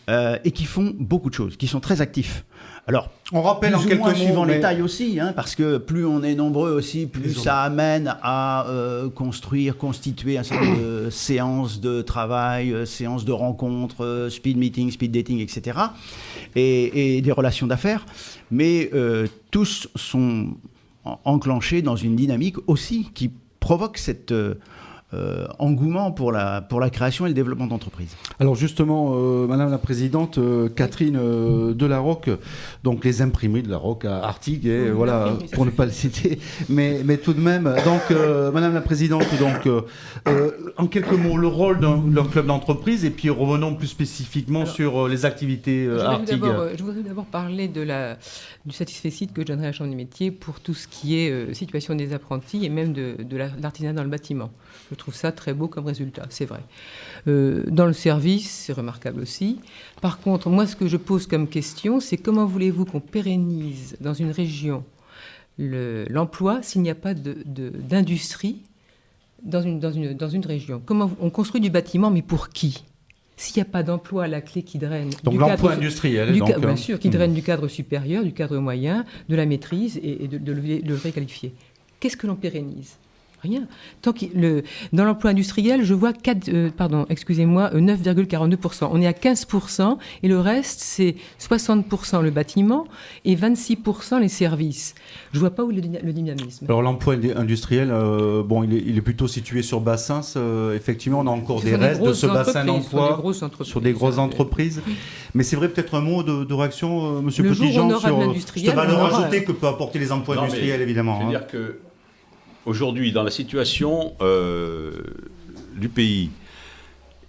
et qui font beaucoup de choses, qui sont très actifs. Alors, on rappelle plus en ou quelques moins mots, suivant les tailles aussi, parce que plus on est nombreux aussi, plus ça amène à constituer un certain nombre de séances de travail, séances de rencontres, speed meeting, speed dating, etc. Et des relations d'affaires. Mais tous sont enclenchés dans une dynamique aussi qui provoque cet engouement pour la création et le développement d'entreprises. Alors justement, Madame la Présidente, Catherine Delarocque, donc les imprimeries de Larocque à Artigues, voilà, pour ne pas le citer, mais tout de même, donc Madame la Présidente, donc en quelques mots, le rôle d'un club d'entreprise, et puis revenons plus spécifiquement sur les activités à Artigues. Je voudrais d'abord parler du satisfecit que donnerait la Chambre des métiers pour tout ce qui est situation des apprentis et même de l'artisanat dans le bâtiment. Je trouve ça très beau comme résultat, c'est vrai. Dans le service, c'est remarquable aussi. Par contre, moi, ce que je pose comme question, c'est comment voulez-vous qu'on pérennise dans une région l'emploi s'il n'y a pas d'industrie dans une région? Comment on construit du bâtiment, mais pour qui? S'il n'y a pas d'emploi à la clé qui draine... Donc l'emploi industriel. Bien sûr, qui draine du cadre supérieur, du cadre moyen, de la maîtrise et de le réqualifier. Qu'est-ce que l'on pérennise? Rien. Dans l'emploi industriel, je vois 9,42%. On est à 15% et le reste, c'est 60% le bâtiment et 26% les services. Je ne vois pas où est le dynamisme. Alors l'emploi industriel, il est plutôt situé sur Bassins. Effectivement, on a encore des restes de ce bassin d'emploi sur des grosses entreprises. Mais c'est vrai, peut-être un mot de réaction, Monsieur Petitjean, sur cette valeur ajoutée que peut apporter les emplois industriels, évidemment. Je veux dire que aujourd'hui, dans la situation du pays,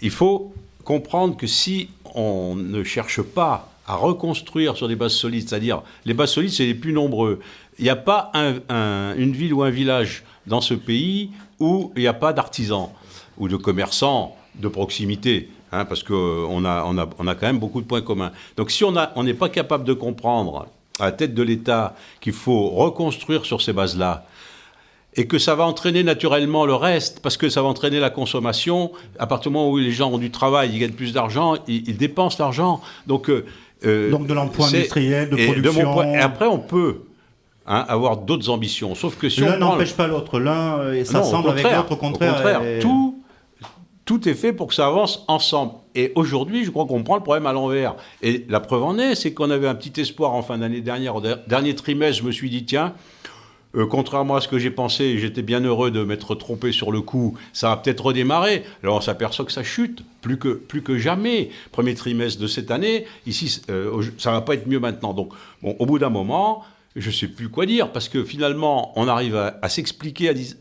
il faut comprendre que si on ne cherche pas à reconstruire sur des bases solides, c'est-à-dire les bases solides, c'est les plus nombreux. Il n'y a pas une ville ou un village dans ce pays où il n'y a pas d'artisans ou de commerçants de proximité, parce qu'on a quand même beaucoup de points communs. Donc si on n'est pas capable de comprendre à la tête de l'État qu'il faut reconstruire sur ces bases-là, et que ça va entraîner naturellement le reste, parce que ça va entraîner la consommation. À partir du moment où les gens ont du travail, ils gagnent plus d'argent, ils dépensent l'argent. Donc de l'emploi industriel, de production. Et après, on peut avoir d'autres ambitions. Sauf que si l'un n'empêche pas l'autre. L'un, et ça semble avec l'autre, au contraire. Tout est fait pour que ça avance ensemble. Et aujourd'hui, je crois qu'on prend le problème à l'envers. Et la preuve en est, c'est qu'on avait un petit espoir en fin d'année dernière. Au dernier trimestre, je me suis dit, tiens... contrairement à ce que j'ai pensé, j'étais bien heureux de m'être trompé sur le coup, ça va peut-être redémarrer. Alors on s'aperçoit que ça chute, plus que jamais. Premier trimestre de cette année, ici, ça va pas être mieux maintenant. Donc, au bout d'un moment, je sais plus quoi dire, parce que finalement, on arrive à s'expliquer, à dire,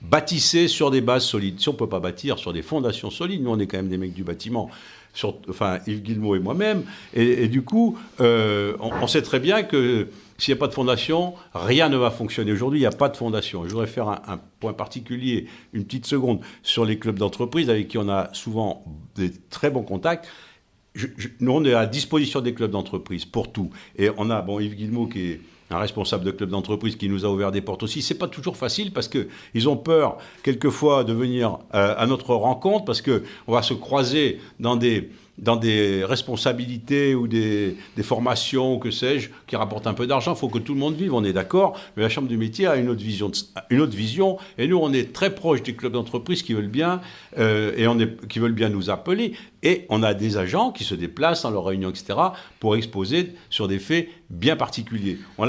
bâtissez sur des bases solides. Si on peut pas bâtir sur des fondations solides, nous on est quand même des mecs du bâtiment, Yves Guillemot et moi-même, et du coup, on sait très bien que s'il n'y a pas de fondation, rien ne va fonctionner. Aujourd'hui, il n'y a pas de fondation. Je voudrais faire un point particulier, une petite seconde, sur les clubs d'entreprise avec qui on a souvent des très bons contacts. nous, on est à la disposition des clubs d'entreprise pour tout. Et on a Yves Guillemot qui est un responsable de club d'entreprise qui nous a ouvert des portes aussi. C'est pas toujours facile parce qu'ils ont peur quelquefois de venir à notre rencontre parce qu'on va se croiser dans des responsabilités ou des formations, ou que sais-je, qui rapportent un peu d'argent. Il faut que tout le monde vive, on est d'accord. Mais la Chambre du métier a une autre vision. Et nous, on est très proche des clubs d'entreprise qui veulent bien, qui veulent bien nous appeler. Et on a des agents qui se déplacent dans leurs réunions, etc., pour exposer sur des faits bien particuliers. On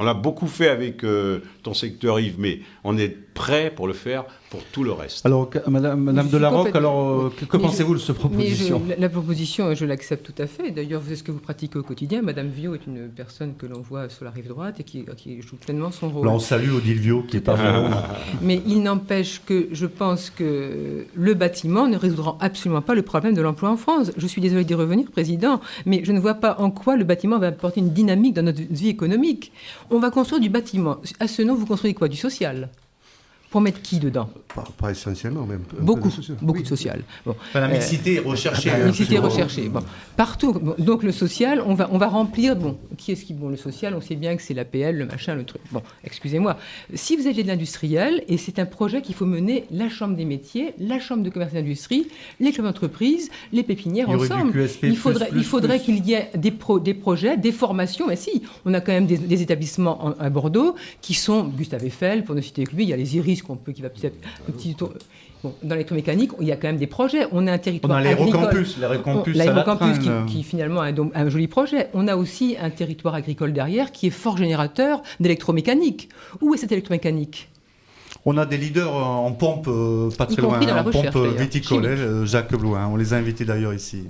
l'a beaucoup fait avec ton secteur, Yves, mais on est prêt pour le faire pour tout le reste. Alors, Madame Delarocque, que pensez-vous de cette proposition ? La proposition, je l'accepte tout à fait. D'ailleurs, c'est ce que vous pratiquez au quotidien. Madame Viau est une personne que l'on voit sur la rive droite et qui joue pleinement son rôle. Là, on salue Odile Viau, qui est pas vraiment... Mais il n'empêche que je pense que le bâtiment ne résoudra absolument pas le problème de l'emploi en France. Je suis désolée d'y revenir, Président, mais je ne vois pas en quoi le bâtiment va apporter une dynamique dans notre vie économique. On va construire du bâtiment. À ce nom, vous construisez quoi ? Du social ? Pour mettre qui dedans ? Pas essentiellement, même. Beaucoup de social. Bon. La mixité recherchée. La mixité recherchée. Bon. Partout. Bon. Donc le social, on va remplir. Bon, qui est-ce qui... Bon, le social, on sait bien que c'est l'APL, le machin, le truc. Bon, excusez-moi. Si vous aviez de l'industriel, et c'est un projet qu'il faut mener, la Chambre des métiers, la Chambre de commerce et d'industrie, les clubs d'entreprise, les pépinières ensemble. Il faudrait qu'il y ait des projets, des formations. Mais si, on a quand même des établissements à Bordeaux qui sont Gustave Eiffel, pour ne citer que lui, il y a les Iris qui va peut-être un petit tour. Bon, dans l'électromécanique, il y a quand même des projets. On a un territoire agricole. L'aérocampus qui finalement a un joli projet. On a aussi un territoire agricole derrière qui est fort générateur d'électromécanique. Où est cette électromécanique ? On a des leaders en pompe pas très loin, en pompe viticole, Jacques Blouin. On les a invités d'ailleurs ici.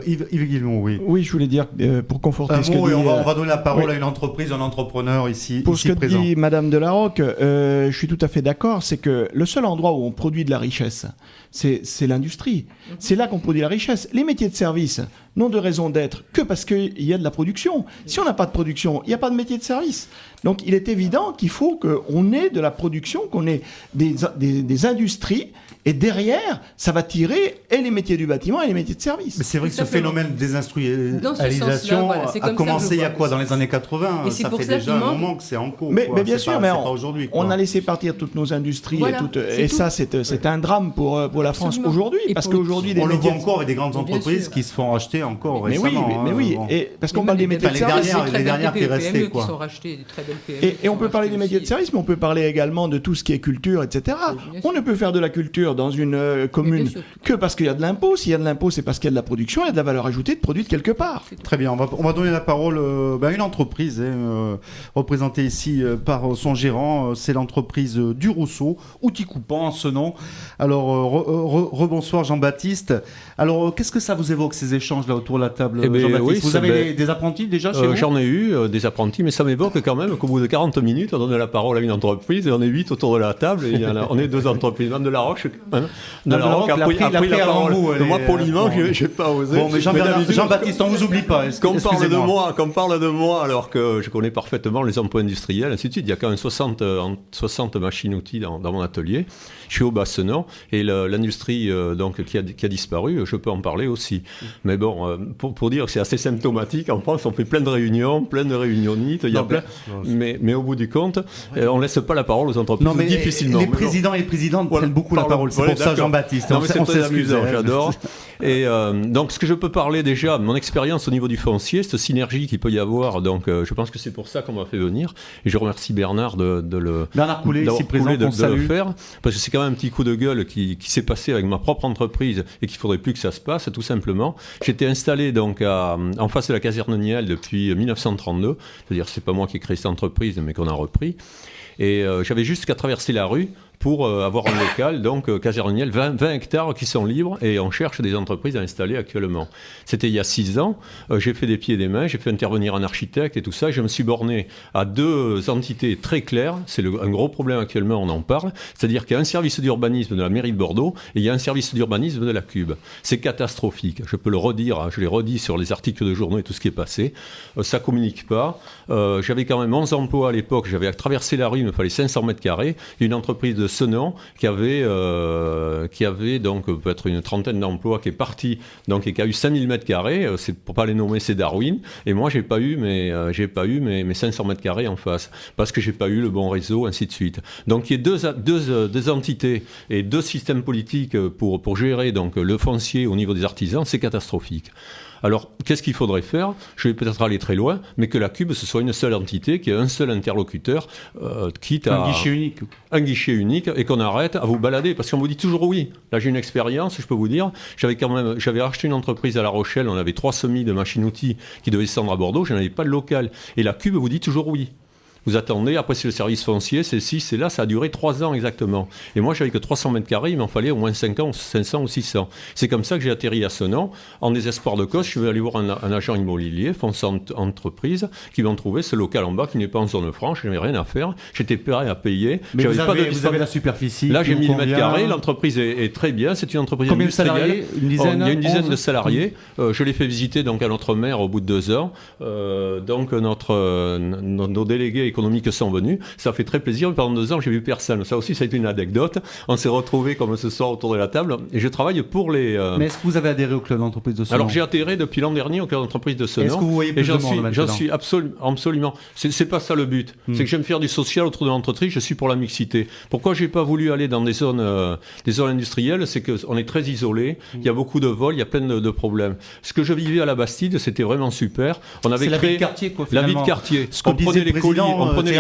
Yves Guillemot, oui. Oui, je voulais dire, pour conforter ce que dit... On va donner la parole à une entreprise, un entrepreneur ici pour ce que présent. dit Madame Delarocque, je suis tout à fait d'accord, c'est que le seul endroit où on produit de la richesse, c'est l'industrie. C'est là qu'on produit la richesse. Les métiers de service n'ont de raison d'être que parce qu'il y a de la production. Si on n'a pas de production, il n'y a pas de métier de service. Donc il est évident qu'il faut qu'on ait de la production, qu'on ait des industries. Et derrière, ça va tirer et les métiers du bâtiment et les métiers de service. Mais c'est vrai que ce phénomène de désindustrialisation a commencé il y a quoi, dans les années 80 ? Et ça fait déjà un moment que c'est en cours. Mais bien sûr, mais on a laissé quoi. Partir toutes nos industries et ça, c'est un drame pour la France aujourd'hui. Parce qu'aujourd'hui, on le voit encore avec des grandes entreprises qui se font racheter encore récemment. Mais oui, et parce qu'on parle des métiers de service. Les dernières qui restaient, qui sont rachetées, des très belles PME. Et on peut parler des métiers de service, mais on peut parler également de tout ce qui est culture, etc. On ne peut faire de la culture dans une commune que parce qu'il y a de l'impôt. S'il y a de l'impôt, c'est parce qu'il y a de la production, il y a de la valeur ajoutée de produite quelque part. Très bien, on va donner la parole à une entreprise représentée ici par son gérant, c'est l'entreprise du Rousseau, Outils Coupants, ce nom. Alors, rebonsoir Jean-Baptiste. Alors, qu'est-ce que ça vous évoque ces échanges là autour de la table, Jean-Baptiste ? Oui, vous avez des apprentis déjà chez vous ? J'en ai eu des apprentis, mais ça m'évoque quand même qu'au bout de 40 minutes, on donne la parole à une entreprise et on est 8 autour de la table et on est 2 entreprises. Madame Delarocque, a pris la parole. Moi, poliment, je n'ai pas osé. Bon, mais Jean-Baptiste, on ne vous oublie pas. Qu'on parle de moi, alors que je connais parfaitement les emplois industriels, ainsi de suite. Il y a quand même 60 machines-outils dans mon atelier. Je suis au Bassenon et l'industrie qui a disparu, je peux en parler aussi. Mais bon, pour dire que c'est assez symptomatique, en France, on fait plein de réunions nites, mais au bout du compte, on ne laisse pas la parole aux entreprises difficilement. Les présidents et les présidentes prennent beaucoup la parole. C'est pour ça, Jean-Baptiste. Non, mais c'est très amusant, j'adore. Et donc, ce que je peux parler déjà, mon expérience au niveau du foncier, cette synergie qu'il peut y avoir, donc je pense que c'est pour ça qu'on m'a fait venir. Et je remercie Bernard Bernard Coulet, ici présent, de le faire, parce que c'est quand même un petit coup de gueule qui s'est passé avec ma propre entreprise et qu'il ne faudrait plus que ça se passe, tout simplement. J'étais installé donc en face de la caserne Niel depuis 1932, c'est-à-dire c'est pas moi qui ai créé cette entreprise, mais qu'on a repris. Et j'avais juste qu'à traverser la rue pour avoir un local, donc caserne Niel, 20 hectares qui sont libres et on cherche des entreprises à installer actuellement. C'était il y a 6 ans, j'ai fait des pieds et des mains, j'ai fait intervenir un architecte et tout ça, je me suis borné à 2 entités très claires, c'est un gros problème actuellement, on en parle, c'est-à-dire qu'il y a un service d'urbanisme de la mairie de Bordeaux et il y a un service d'urbanisme de la Cube. C'est catastrophique, je peux le redire, je l'ai redit sur les articles de journaux et tout ce qui est passé, ça communique pas, j'avais quand même 11 emplois à l'époque, j'avais traversé la rue, il me fallait 500 mètres carrés, une entreprise de Senon qui avait donc peut-être une trentaine d'emplois, qui est parti donc, et qui a eu 5000 mètres carrés. C'est, pour pas les nommer, c'est Darwin. Et moi, j'ai pas eu mes 500 mètres carrés en face parce que j'ai pas eu le bon réseau, ainsi de suite. Donc, il y a deux entités et deux systèmes politiques pour gérer donc le foncier au niveau des artisans, c'est catastrophique. Alors, qu'est-ce qu'il faudrait faire ? Je vais peut-être aller très loin, mais que la CUB, ce soit une seule entité, qui ait un seul interlocuteur, quitte à... Un guichet unique. Un guichet unique, et qu'on arrête à vous balader, parce qu'on vous dit toujours oui. Là, j'ai une expérience, je peux vous dire, j'avais acheté une entreprise à La Rochelle, on avait 3 semis de machines-outils qui devaient descendre à Bordeaux, je n'avais pas de local. Et la CUB vous dit toujours oui. Vous attendez, après c'est le service foncier, c'est ci, c'est là, ça a duré 3 ans exactement. Et moi j'avais que 300 mètres carrés, il m'en fallait au moins 500 ou 600. C'est comme ça que j'ai atterri à Senon. En désespoir de cause, je suis allé voir un agent immobilier, fonds entreprise, qui m'a trouvé ce local en bas qui n'est pas en zone franche, je n'avais rien à faire, j'étais prêt à payer. Mais vous avez la superficie. Là j'ai 1000 mètres carrés, l'entreprise est très bien, c'est une entreprise industrielle. Combien de salariés ? Une dizaine, il y a une dizaine 11 de salariés. Je l'ai fait visiter donc à notre maire au bout de 2 ans. Donc nos délégués économiques sont venus. Ça fait très plaisir. Pendant 2 ans, j'ai vu personne. Ça aussi, ça a été une anecdote. On s'est retrouvés comme ce soir autour de la table. Et je travaille pour les... Mais est-ce que vous avez adhéré au club d'entreprise de Senon ? Alors, j'ai adhéré depuis l'an dernier au club d'entreprise de Senon. Est-ce que vous voyez plus de monde maintenant ? J'en suis absolument... C'est pas ça le but. C'est que j'aime faire du social autour de l'entreprise. Je suis pour la mixité. Pourquoi j'ai pas voulu aller dans des zones industrielles ? C'est qu'on est très isolé. Il y a beaucoup de vols. Il y a plein de problèmes. Ce que je vivais à la Bastide, c'était vraiment super. On avait créé... la vie de quartier, quoi, la vie de quartier. On prenait les colis,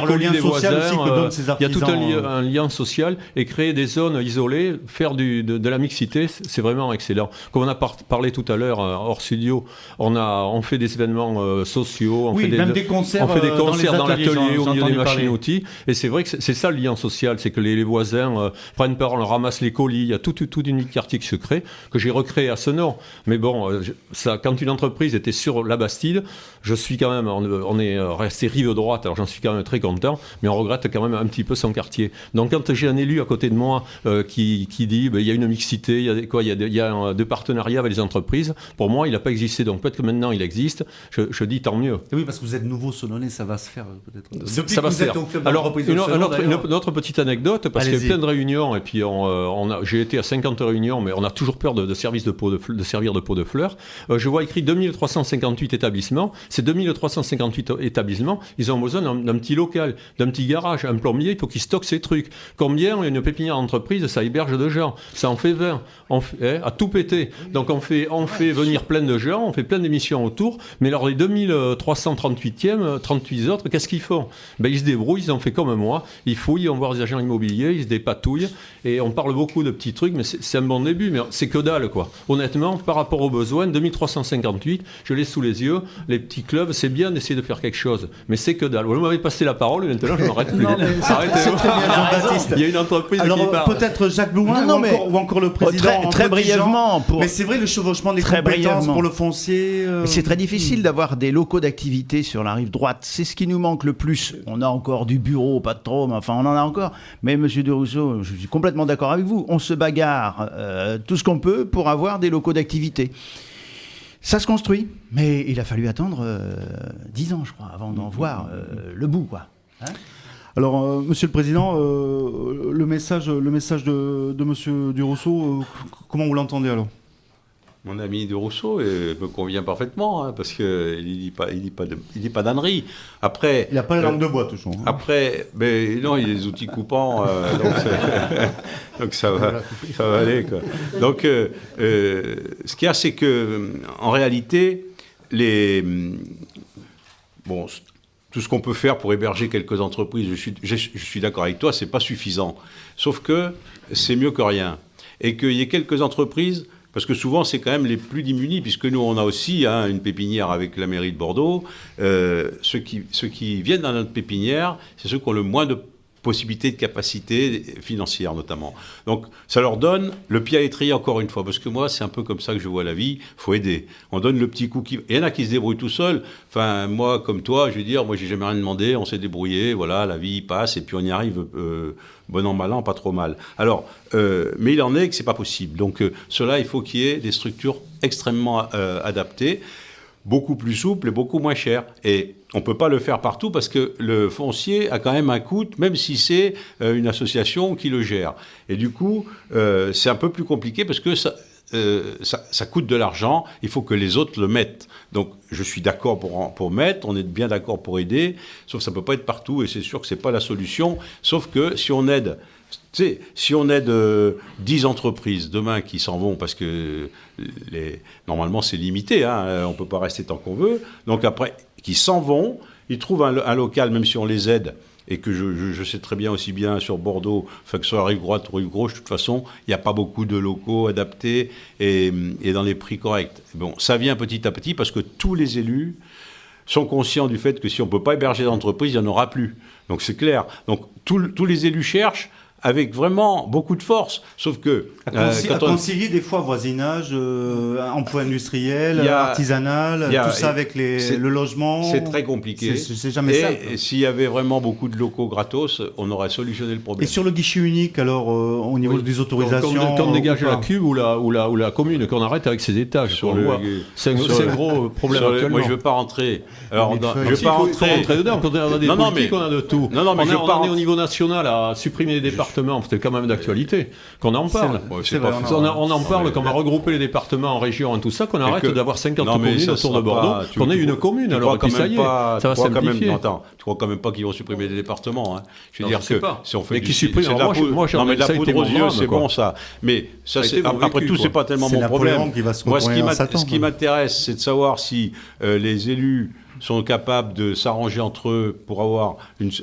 le lien social aussi que donnent ces artisans. Il y a tout un lien social et créer des zones isolées, faire de la mixité, c'est vraiment excellent. Comme on a parlé tout à l'heure hors studio, on fait des événements sociaux, on fait des concerts dans l'atelier au milieu des machines-outils. Et c'est vrai que c'est ça le lien social, c'est que les voisins prennent parole, ramassent les colis. Il y a tout une unité quartier qui se crée, que j'ai recréé à Senon. Mais bon, quand une entreprise était sur la Bastide, je suis quand même, on est resté rive droite, alors j'en suis quand même très content, mais on regrette quand même un petit peu son quartier. Donc quand j'ai un élu à côté de moi qui dit il y a une mixité, il y a des partenariats avec les entreprises, pour moi il n'a pas existé, donc peut-être que maintenant il existe, je dis tant mieux. Et oui, parce que vous êtes nouveau Senonais, ça va se faire peut-être. Depuis ça va se faire. Alors une autre petite anecdote, parce qu'il y a plein de réunions, et puis j'ai été à 50 réunions, mais on a toujours peur de servir de pot de fleurs. Je vois écrit 2358 établissements. Ces 2358 établissements, ils ont besoin d'un petit local, d'un petit garage, un plombier, il faut qu'il stocke ces trucs. Combien une pépinière d'entreprise, ça héberge de gens, ça en fait 20, à tout péter. Donc on fait venir plein de gens, on fait plein d'émissions autour, mais alors les 2338e, 38 autres, qu'est-ce qu'ils font ? Ils se débrouillent, ils ont fait comme moi, ils fouillent, on voit des agents immobiliers, ils se dépatouillent, et on parle beaucoup de petits trucs, mais c'est un bon début, mais c'est que dalle, quoi. Honnêtement, par rapport aux besoins, 2358, je l'ai sous les yeux, les petits clubs, c'est bien d'essayer de faire quelque chose, mais c'est que dalle. Vous m'avez passé la parole, maintenant je m'arrête plus. Il y a une entreprise qui parle. Peut-être Jacques Blouin ou encore le président. Très brièvement. Mais c'est vrai, le chevauchement des compétences pour le foncier. C'est très difficile d'avoir des locaux d'activité sur la rive droite. C'est ce qui nous manque le plus. On a encore du bureau, pas de trop, mais enfin on en a encore. Mais Monsieur de Rousseau, je suis complètement d'accord avec vous. On se bagarre tout ce qu'on peut pour avoir des locaux d'activité. Ça se construit, mais il a fallu attendre 10 ans, je crois, avant d'en voir le bout, quoi. Alors, Monsieur le Président, le message de Monsieur Durousseau, comment vous l'entendez alors ? Mon ami de Rousseau me convient parfaitement, parce qu'il ne dit pas d'ânerie. Après, il n'a pas la langue de bois, toujours. Après, non, il y a des outils coupants, donc ça va aller, quoi. Donc, ce qu'il y a, c'est que, en réalité, tout ce qu'on peut faire pour héberger quelques entreprises, je suis d'accord avec toi, c'est pas suffisant. Sauf que c'est mieux que rien. Et qu'il y ait quelques entreprises, parce que souvent c'est quand même les plus démunis, puisque nous on a aussi une pépinière avec la mairie de Bordeaux. Ceux qui viennent dans notre pépinière, c'est ceux qui ont le moins de possibilités de capacité financière notamment. Donc ça leur donne le pied à l'étrier encore une fois, parce que moi c'est un peu comme ça que je vois la vie, il faut aider. On donne le petit coup qui... Il y en a qui se débrouillent tout seuls, enfin moi comme toi, je veux dire, moi j'ai jamais rien demandé, on s'est débrouillé, voilà, la vie passe et puis on y arrive bon an, mal an, pas trop mal. Alors, mais il en est que c'est pas possible. Donc cela, il faut qu'il y ait des structures extrêmement adaptées. beaucoup plus souple et beaucoup moins cher. Et on ne peut pas le faire partout parce que le foncier a quand même un coût, même si c'est une association qui le gère. Et du coup, c'est un peu plus compliqué parce que ça coûte de l'argent, il faut que les autres le mettent. Donc je suis d'accord pour mettre, on est bien d'accord pour aider, sauf que ça ne peut pas être partout et c'est sûr que ce n'est pas la solution. Sauf que si on aide 10 entreprises demain qui s'en vont, parce que normalement c'est limité, hein, on ne peut pas rester tant qu'on veut, donc après, qui s'en vont, ils trouvent un local, même si on les aide, et que je sais très bien aussi bien sur Bordeaux, enfin que ce soit rive droite ou rive gauche, de toute façon, il n'y a pas beaucoup de locaux adaptés et dans les prix corrects. Bon, ça vient petit à petit parce que tous les élus sont conscients du fait que si on ne peut pas héberger d'entreprise, il n'y en aura plus. Donc c'est clair. Donc tous les élus cherchent avec vraiment beaucoup de force. Sauf que... concilier des fois voisinage, emploi industriel, artisanal, tout ça avec le logement... C'est très compliqué. C'est jamais simple. Et s'il y avait vraiment beaucoup de locaux gratos, on aurait solutionné le problème. Et sur le guichet unique, alors, au niveau des autorisations... Quand on dégage la cube ou la commune, qu'on arrête avec ses étages. C'est un gros problème actuellement. Moi, je ne veux pas rentrer... Alors, je ne veux pas rentrer dedans. Quand on a des politiques, on a de tout. Non, mais on est au niveau national à supprimer les départements. C'est quand même d'actualité qu'on en parle. On en parle, qu'on va regrouper les départements en région et tout ça, qu'on arrête d'avoir 50 communes autour de Bordeaux, qu'on ait une commune. Alors, puis ça y est, ça va simplifier. Attends, tu crois quand même pas qu'ils vont supprimer les départements, hein. Je veux dire que si on fait mais qui suppriment, moi de la poudre aux yeux, c'est bon ça. Mais ça, après tout, c'est pas tellement mon problème. Moi, ce qui m'intéresse, c'est de savoir si les élus sont capables de s'arranger entre eux pour avoir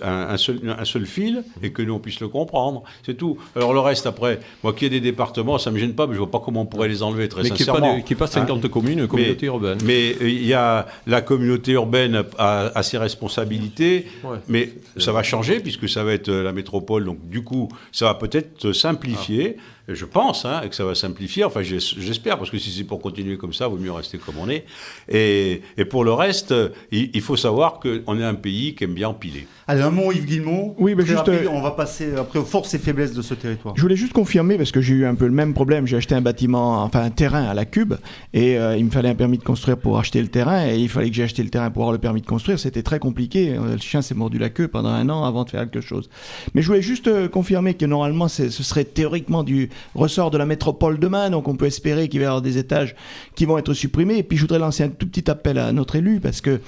un seul fil et que nous on puisse le comprendre, c'est tout. Alors le reste après, moi qui ai des départements, ça me gêne pas, mais je vois pas comment on pourrait les enlever très sincèrement. Mais qu'il n'y ait pas 50 communes, une communauté urbaine. Mais il y a la communauté urbaine a ses responsabilités, mais ça va changer puisque ça va être la métropole, donc du coup ça va peut-être simplifier. Je pense que ça va simplifier, enfin j'espère, parce que si c'est pour continuer comme ça, il vaut mieux rester comme on est. Et pour le reste, il faut savoir qu'on est un pays qui aime bien empiler. Allez, un mot, Yves Guillemot. Oui, mais juste. Rapide, on va passer après aux forces et faiblesses de ce territoire. Je voulais juste confirmer, parce que j'ai eu un peu le même problème. J'ai acheté un terrain à la Cube, et il me fallait un permis de construire pour acheter le terrain, et il fallait que j'ai acheté le terrain pour avoir le permis de construire. C'était très compliqué. Le chien s'est mordu la queue pendant 1 an avant de faire quelque chose. Mais je voulais juste confirmer que normalement, ce serait théoriquement du ressort de la métropole demain, donc on peut espérer qu'il va y avoir des étages qui vont être supprimés. Et puis je voudrais lancer un tout petit appel à notre élu, parce que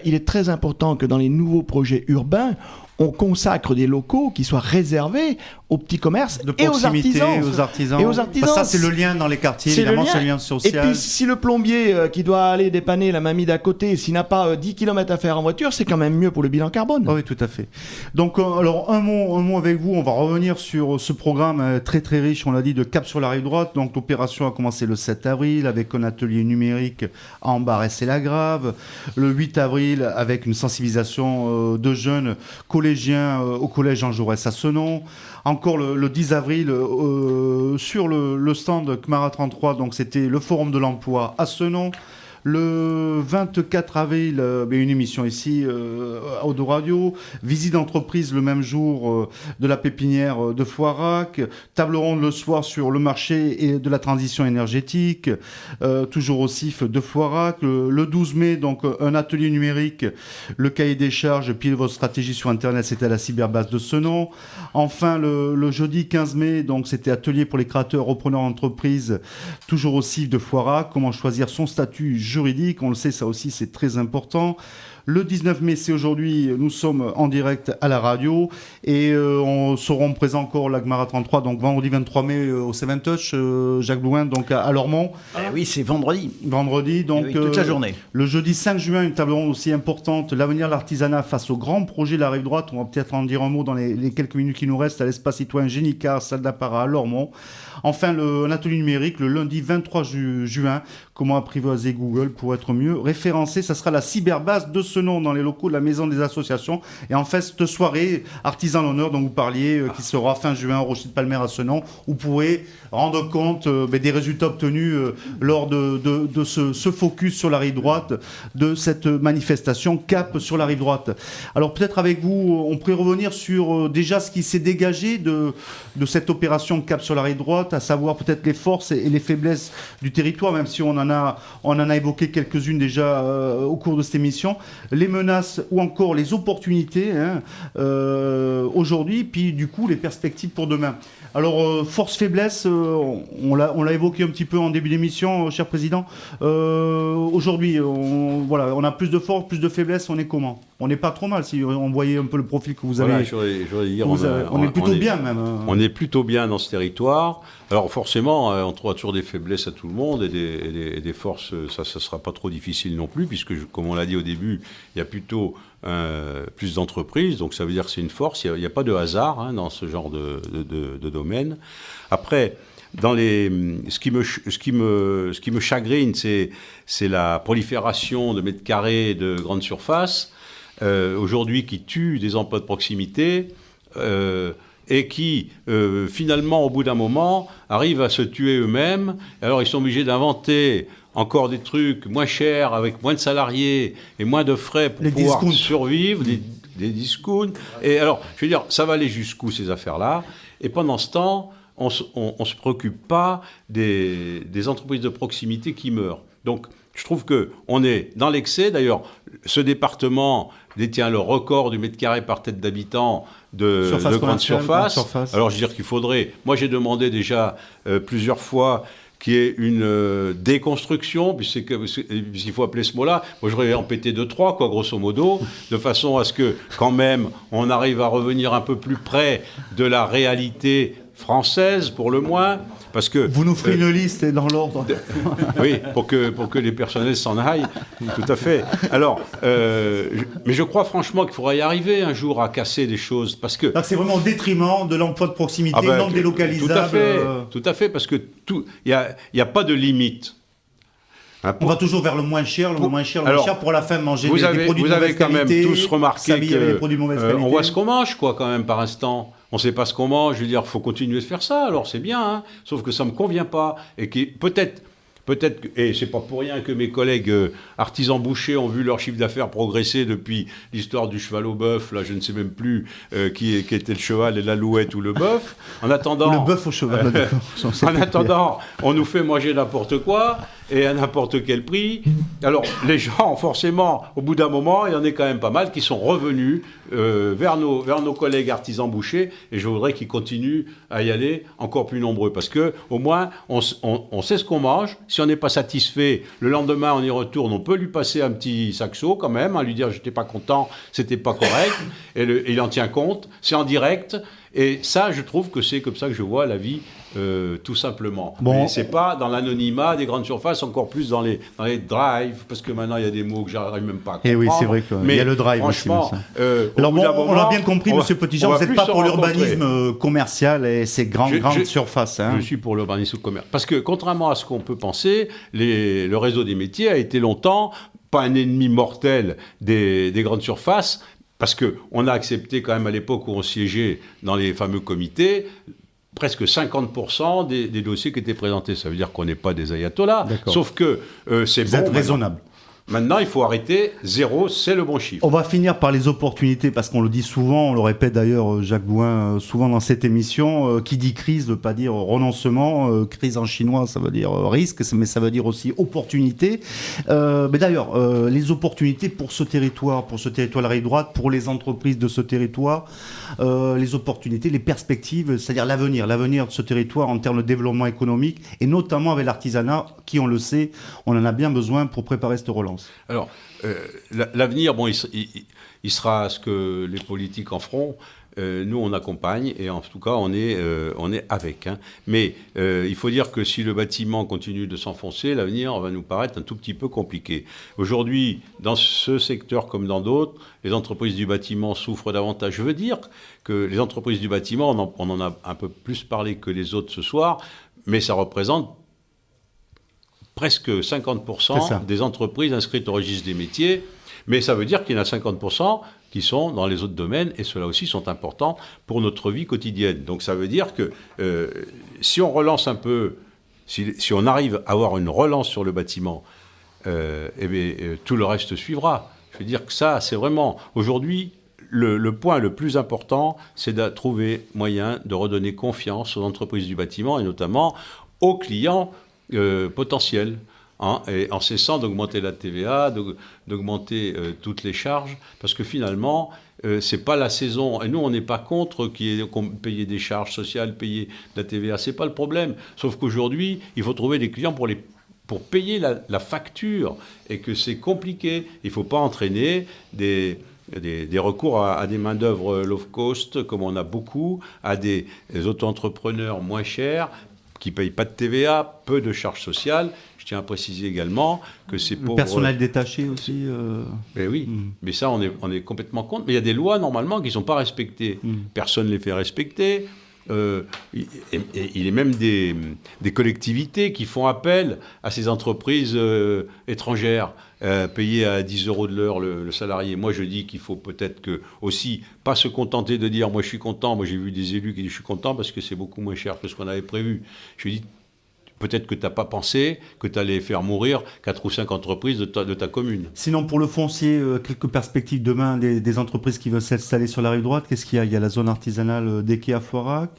il est très important que dans les nouveaux projets urbains, on consacre des locaux qui soient réservés aux petits commerces et aux artisans. Et aux artisans. Ça, c'est le lien dans les quartiers, évidemment, c'est le lien social. Et puis, si le plombier qui doit aller dépanner la mamie d'à côté, s'il n'a pas 10 km à faire en voiture, c'est quand même mieux pour le bilan carbone. Oui, tout à fait. Donc, alors, un mot avec vous. On va revenir sur ce programme très, très riche, on l'a dit, de Cap sur la rive droite. Donc, l'opération a commencé le 7 avril avec un atelier numérique à Ambarès et la Grave. Le 8 avril, avec une sensibilisation de jeunes collégiens au collège Jean Jaurès à Senon. Encore le 10 avril, sur le stand CMARA 33, donc c'était le Forum de l'Emploi à Senon. Le 24 avril, une émission ici, Audio Radio. Visite d'entreprise le même jour de la pépinière de Foirac. Table ronde le soir sur le marché et de la transition énergétique. Toujours au CIF de Foirac. Le 12 mai, donc un atelier numérique. Le cahier des charges, piler votre stratégie sur Internet, c'était à la cyberbase de Senon. Enfin, le jeudi 15 mai, donc c'était atelier pour les créateurs, repreneurs d'entreprise. Toujours au CIF de Foirac. Comment choisir son statut juridique, on le sait, ça aussi c'est très important. Le 19 mai, c'est aujourd'hui, nous sommes en direct à la radio et on seront présents encore la CMARA 33, donc vendredi 23 mai au Seven Touch, Jacques Blouin, donc à Lormont. Oui, c'est vendredi. Vendredi, donc oui, toute la journée. Le jeudi 5 juin, une table ronde aussi importante, l'avenir de l'artisanat face au grand projet de la rive droite. On va peut-être en dire un mot dans les quelques minutes qui nous restent à l'espace citoyen Génicard, salle d'apparat à Lormont. Enfin, un atelier numérique le lundi 23 juin, comment apprivoiser Google pour être mieux référencé. Ça sera la cyberbase de Senon, dans les locaux de la Maison des Associations. Et en fait, cette soirée, Artisan d'honneur dont vous parliez, qui sera fin juin au Rocher de Palmer à Senon, vous pourrez rendre compte des résultats obtenus lors de ce focus sur la rive droite, de cette manifestation Cap sur la rive droite. Alors peut-être avec vous, on pourrait revenir sur déjà ce qui s'est dégagé de cette opération Cap sur la rive droite, à savoir peut-être les forces et les faiblesses du territoire, même si on en a évoqué quelques-unes déjà au cours de cette émission, les menaces ou encore les opportunités aujourd'hui, puis du coup les perspectives pour demain. Alors force-faiblesse, on l'a évoqué un petit peu en début d'émission, cher Président. Aujourd'hui, on a plus de force, plus de faiblesse, on est comment? On n'est pas trop mal si on voyait un peu le profil que vous avez. On est plutôt bien même. On est plutôt bien dans ce territoire. Alors forcément, on trouvera toujours des faiblesses à tout le monde et des forces, ça sera pas trop difficile non plus, puisque comme on l'a dit au début, il y a plutôt plus d'entreprises, donc ça veut dire que c'est une force. Il n'y a pas de hasard dans ce genre de domaine. Après, ce qui me chagrine, c'est la prolifération de mètres carrés de grandes surfaces aujourd'hui qui tue des emplois de proximité. Et qui, finalement, au bout d'un moment, arrivent à se tuer eux-mêmes. Alors, ils sont obligés d'inventer encore des trucs moins chers, avec moins de salariés et moins de frais pour pouvoir survivre, des discounts. Et alors, je veux dire, ça va aller jusqu'où, ces affaires-là? Et pendant ce temps, on ne se préoccupe pas des entreprises de proximité qui meurent. Donc, je trouve qu'on est dans l'excès. D'ailleurs, ce département détient le record du mètre carré par tête d'habitant de grande surface. Alors, je veux dire qu'il faudrait... Moi, j'ai demandé déjà plusieurs fois qu'il y ait une déconstruction, puisqu'il faut appeler ce mot-là. Moi, j'aurais en pété 2-3, grosso modo, de façon à ce que, quand même, on arrive à revenir un peu plus près de la réalité française, pour le moins. Parce que, vous nous ferez une liste dans l'ordre. Oui, pour que les personnels s'en aillent, tout à fait. Alors, mais je crois franchement qu'il faudra y arriver un jour à casser des choses, parce que... C'est vraiment au détriment de l'emploi de proximité, non délocalisable. Tout à fait, parce que il n'y a pas de limite. On va toujours vers le moins cher, pour la fin manger des produits de mauvaise qualité. Vous avez quand même tous remarqué qu'on voit ce qu'on mange, quand même, par instant. On ne sait pas ce qu'on mange, je veux dire, il faut continuer de faire ça, alors c'est bien, sauf que ça ne me convient pas. Et peut-être, et c'est pas pour rien que mes collègues artisans bouchers ont vu leur chiffre d'affaires progresser depuis l'histoire du cheval au bœuf, là je ne sais même plus qui était le cheval et l'alouette ou le bœuf. En attendant... Le bœuf au cheval. En attendant, on nous fait manger n'importe quoi, et à n'importe quel prix. Alors, les gens, forcément, au bout d'un moment, il y en a quand même pas mal qui sont revenus vers nos collègues artisans bouchers, et je voudrais qu'ils continuent à y aller encore plus nombreux, parce que au moins, on sait ce qu'on mange. Si on n'est pas satisfait, le lendemain, on y retourne, on peut lui passer un petit saxo quand même, lui dire « j'étais pas content, c'était pas correct », et il en tient compte, c'est en direct. Et ça, je trouve que c'est comme ça que je vois la vie, tout simplement. Mais c'est pas dans l'anonymat des grandes surfaces, encore plus dans les drives, parce que maintenant il y a des mots que j'arrive même pas à comprendre. Et oui, c'est vrai qu'il y a le drive franchement, aussi. Alors on l'a bien compris, Monsieur Petitjean, vous n'êtes pas pour l'urbanisme commercial et ces grandes surfaces. Je suis pour l'urbanisme commercial. Parce que contrairement à ce qu'on peut penser, le réseau des métiers a été longtemps pas un ennemi mortel des grandes surfaces, parce qu'on a accepté quand même à l'époque où on siégeait dans les fameux comités, presque 50% des dossiers qui étaient présentés. Ça veut dire qu'on n'est pas des ayatollahs, sauf que c'est bon. Vous êtes raisonnable. Maintenant, il faut arrêter. 0, c'est le bon chiffre. On va finir par les opportunités, parce qu'on le dit souvent, on le répète d'ailleurs, Jacques Bouin, souvent dans cette émission, qui dit crise ne veut pas dire renoncement. Crise en chinois, ça veut dire risque, mais ça veut dire aussi opportunité. Mais d'ailleurs, les opportunités pour ce territoire de la rive droite, pour les entreprises de ce territoire, les opportunités, les perspectives, c'est-à-dire l'avenir de ce territoire en termes de développement économique, et notamment avec l'artisanat, qui, on le sait, on en a bien besoin pour préparer cette relance. Alors, l'avenir, il sera ce que les politiques en feront. Nous, on accompagne, et en tout cas, on est avec. Mais il faut dire que si le bâtiment continue de s'enfoncer, l'avenir va nous paraître un tout petit peu compliqué. Aujourd'hui, dans ce secteur comme dans d'autres, les entreprises du bâtiment souffrent davantage. Je veux dire que les entreprises du bâtiment, on en a un peu plus parlé que les autres ce soir, mais ça représente presque 50% des entreprises inscrites au registre des métiers. Mais ça veut dire qu'il y en a 50% qui sont dans les autres domaines, et ceux-là aussi sont importants pour notre vie quotidienne. Donc ça veut dire que si on relance un peu, si on arrive à avoir une relance sur le bâtiment, tout le reste suivra. Je veux dire que ça, c'est vraiment... Aujourd'hui, le point le plus important, c'est de trouver moyen de redonner confiance aux entreprises du bâtiment, et notamment aux clients potentiels. Et en cessant d'augmenter la TVA, d'augmenter toutes les charges, parce que finalement, c'est pas la saison. Et nous, on n'est pas contre qu'on paye des charges sociales, payer de la TVA, c'est pas le problème. Sauf qu'aujourd'hui, il faut trouver des clients pour payer la facture, et que c'est compliqué. Il ne faut pas entraîner des recours à des main-d'œuvre low cost, comme on a beaucoup, à des auto-entrepreneurs moins chers, qui ne payent pas de TVA, peu de charges sociales. Je tiens à préciser également que c'est pour... Le personnel détaché aussi Mais oui, mais ça, on est complètement contre. Mais il y a des lois, normalement, qui ne sont pas respectées. Personne ne les fait respecter. Il y a même des collectivités qui font appel à ces entreprises étrangères, payées à 10 € de l'heure le salarié. Moi, je dis qu'il faut peut-être aussi pas se contenter de dire « moi, je suis content ». Moi, j'ai vu des élus qui disent « je suis content parce que c'est beaucoup moins cher que ce qu'on avait prévu ». Je dis peut-être que tu n'as pas pensé que tu allais faire mourir 4 ou 5 entreprises de ta commune. Sinon, pour le foncier, quelques perspectives demain des entreprises qui veulent s'installer sur la rive droite. Qu'est-ce qu'il y a ? Il y a la zone artisanale d'Eke à Floirac.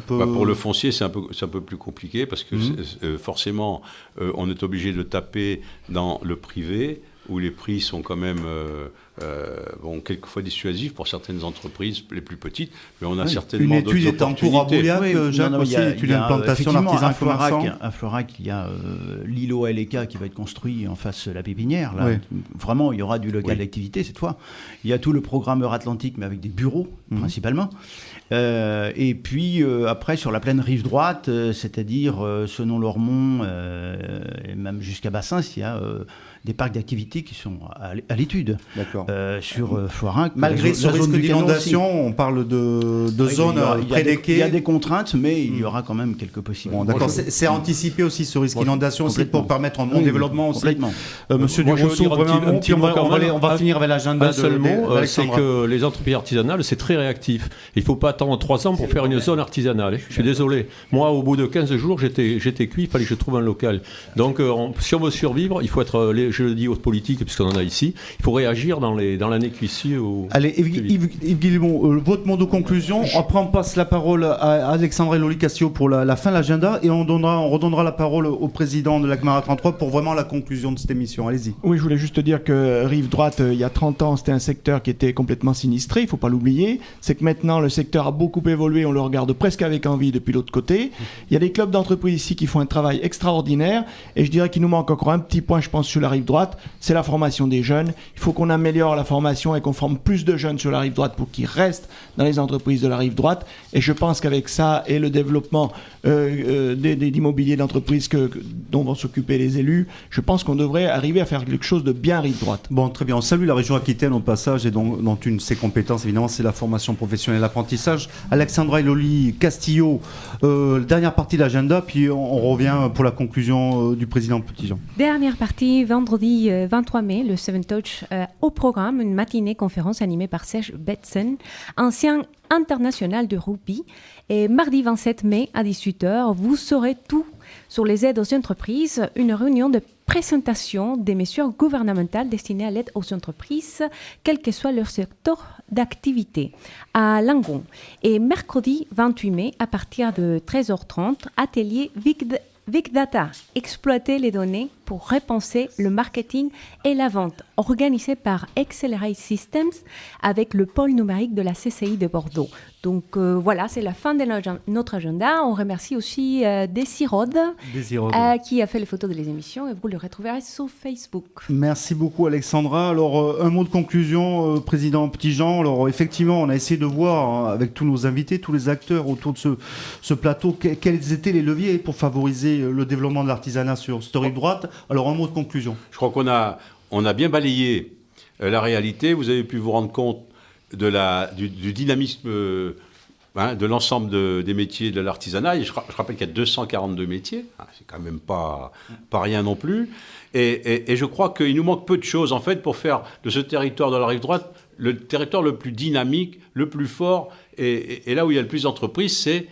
Pour le foncier, c'est un peu plus compliqué parce que forcément, on est obligé de taper dans le privé, où les prix sont quand même quelquefois dissuasifs pour certaines entreprises les plus petites, mais on a certainement d'autres opportunités. Une étude est en cours à Bouliac, Jacques, aussi, étude d'implantation d'artisans commerçants. À Floirac, il y a l'îlot LK qui va être construit en face de la pépinière. Là. Vraiment, il y aura du local d'activité cette fois. Il y a tout le programme Euratlantique, mais avec des bureaux, principalement. Et puis, après, sur la pleine rive droite, c'est-à-dire Senon-Lormont, et même jusqu'à Bassins, il y a... des parcs d'activités qui sont à l'étude. D'accord. Sur Floirac. Malgré ce risque d'inondation, on parle de zones près des quais. Il y a des contraintes, mais il y aura quand même quelques possibilités. Bon, d'accord. C'est anticiper aussi ce risque d'inondation aussi pour permettre un bon développement aussi. Complètement. Monsieur Durousseau, on va finir avec l'agenda. Un seul mot, c'est que les entreprises artisanales, c'est très réactif. Il ne faut pas attendre 3 ans pour faire une zone artisanale. Je suis désolé. Moi, au bout de 15 jours, j'étais cuit, il fallait que je trouve un local. Donc, si on veut survivre, il faut être... Je le dis aux politiques, puisqu'on en a ici, il faut réagir dans l'année qui suit. Allez, Yves Guillemot, votre mot de conclusion. Après, on passe la parole à Alexandra Loli-Castillo pour la fin de l'agenda, et on redonnera la parole au président de l'ACMARA 33 pour vraiment la conclusion de cette émission. Allez-y. Oui, je voulais juste te dire que Rive Droite, il y a 30 ans, c'était un secteur qui était complètement sinistré, il ne faut pas l'oublier. C'est que maintenant, le secteur a beaucoup évolué, on le regarde presque avec envie depuis l'autre côté. Il y a des clubs d'entreprise ici qui font un travail extraordinaire, et je dirais qu'il nous manque encore un petit point, je pense, sur la Rive droite, c'est la formation des jeunes. Il faut qu'on améliore la formation et qu'on forme plus de jeunes sur la Rive droite pour qu'ils restent dans les entreprises de la Rive droite. Et je pense qu'avec ça et le développement d'immobilier d'entreprise dont vont s'occuper les élus, je pense qu'on devrait arriver à faire quelque chose de bien Rive droite. Bon, très bien. On salue la région Aquitaine au passage, et dont une de ses compétences, évidemment, c'est la formation professionnelle, l'apprentissage. Alexandra Loli-Castillo, dernière partie de l'agenda, puis on revient pour la conclusion du président Petitjean. Dernière partie, vendredi 23 mai, le Seven Touch, au programme, une matinée conférence animée par Serge Betsen, ancien international de rugby. Et mardi 27 mai à 18h, vous saurez tout sur les aides aux entreprises, une réunion de présentation des mesures gouvernementales destinées à l'aide aux entreprises, quel que soit leur secteur d'activité, à Langon. Et mercredi 28 mai, à partir de 13h30, atelier Big Data, exploiter les données pour repenser le marketing et la vente, organisé par Accelerate Systems avec le pôle numérique de la CCI de Bordeaux. Donc voilà, c'est la fin de notre agenda. On remercie aussi Désir Rode, qui a fait les photos des émissions, et vous le retrouverez sur Facebook. Merci beaucoup Alexandra. Alors un mot de conclusion, président Petitjean. Alors effectivement, on a essayé de voir avec tous nos invités, tous les acteurs autour de ce plateau, quels étaient les leviers pour favoriser le développement de l'artisanat sur cette rive droite. Alors un mot de conclusion. Je crois qu'on a bien balayé la réalité. Vous avez pu vous rendre compte du dynamisme de l'ensemble des métiers de l'artisanat. Et je rappelle qu'il y a 242 métiers, c'est quand même pas rien non plus. Et je crois qu'il nous manque peu de choses, en fait, pour faire de ce territoire de la rive droite le territoire le plus dynamique, le plus fort. Et là où il y a le plus d'entreprises, c'est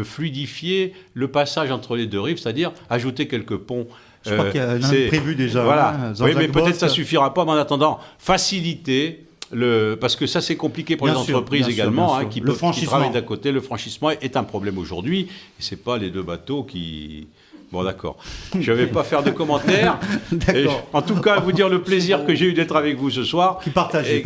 fluidifier le passage entre les deux rives, c'est-à-dire ajouter quelques ponts. Je crois qu'il y a un prévu déjà. Voilà. Oui, mais peut-être ça suffira pas, mais en attendant, faciliter... parce que ça c'est compliqué pour les entreprises également qui travaillent d'à côté. Le franchissement est un problème aujourd'hui et c'est pas les deux bateaux qui... Bon d'accord, je vais pas faire de commentaires. En tout cas vous dire le plaisir que j'ai eu d'être avec vous ce soir. Partagez.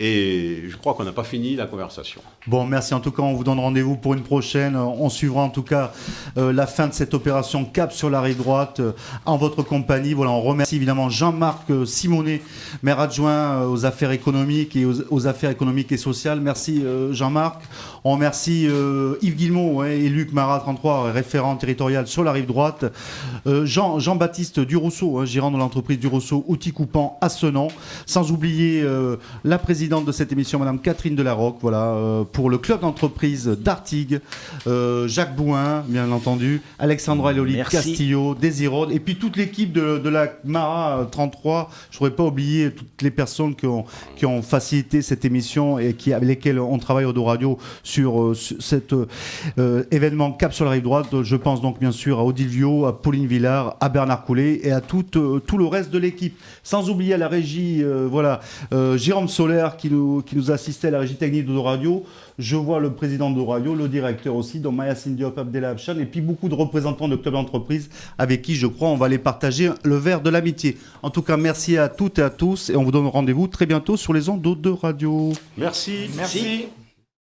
Et je crois qu'on n'a pas fini la conversation. Bon, merci. En tout cas, on vous donne rendez-vous pour une prochaine. On suivra en tout cas la fin de cette opération Cap sur la rive droite en votre compagnie. Voilà, on remercie évidemment Jean-Marc Simonet, maire adjoint aux affaires économiques et aux affaires économiques et sociales. Merci Jean-Marc. On remercie Yves Guillemot et Luc Marat, 33, référent territorial sur la rive droite. Jean-Baptiste Durousseau, gérant de l'entreprise Durousseau Outils Coupants à Senon. Sans oublier la présidente de cette émission, Madame Catherine Delarocque, voilà, pour le club d'entreprise d'Artigues, Jacques Bouin, bien entendu, Alexandra Eloli Castillo, Désirode, et puis toute l'équipe de la Mara 33. Je ne voudrais pas oublier toutes les personnes qui ont facilité cette émission et avec lesquelles on travaille au Radio sur cet événement Cap sur la rive droite. Je pense donc bien sûr à Odile Viau, à Pauline Villard, à Bernard Coulet et à tout le reste de l'équipe. Sans oublier à la régie, Jérôme Solaire qui nous assistait à la régie technique de Radio. Je vois le président de Radio, le directeur aussi, dont Mayacine Diop, Abdellah Abchan, et puis beaucoup de représentants de clubs d'entreprise avec qui, je crois, on va aller partager le verre de l'amitié. En tout cas, merci à toutes et à tous, et on vous donne rendez-vous très bientôt sur les ondes de Radio. Merci.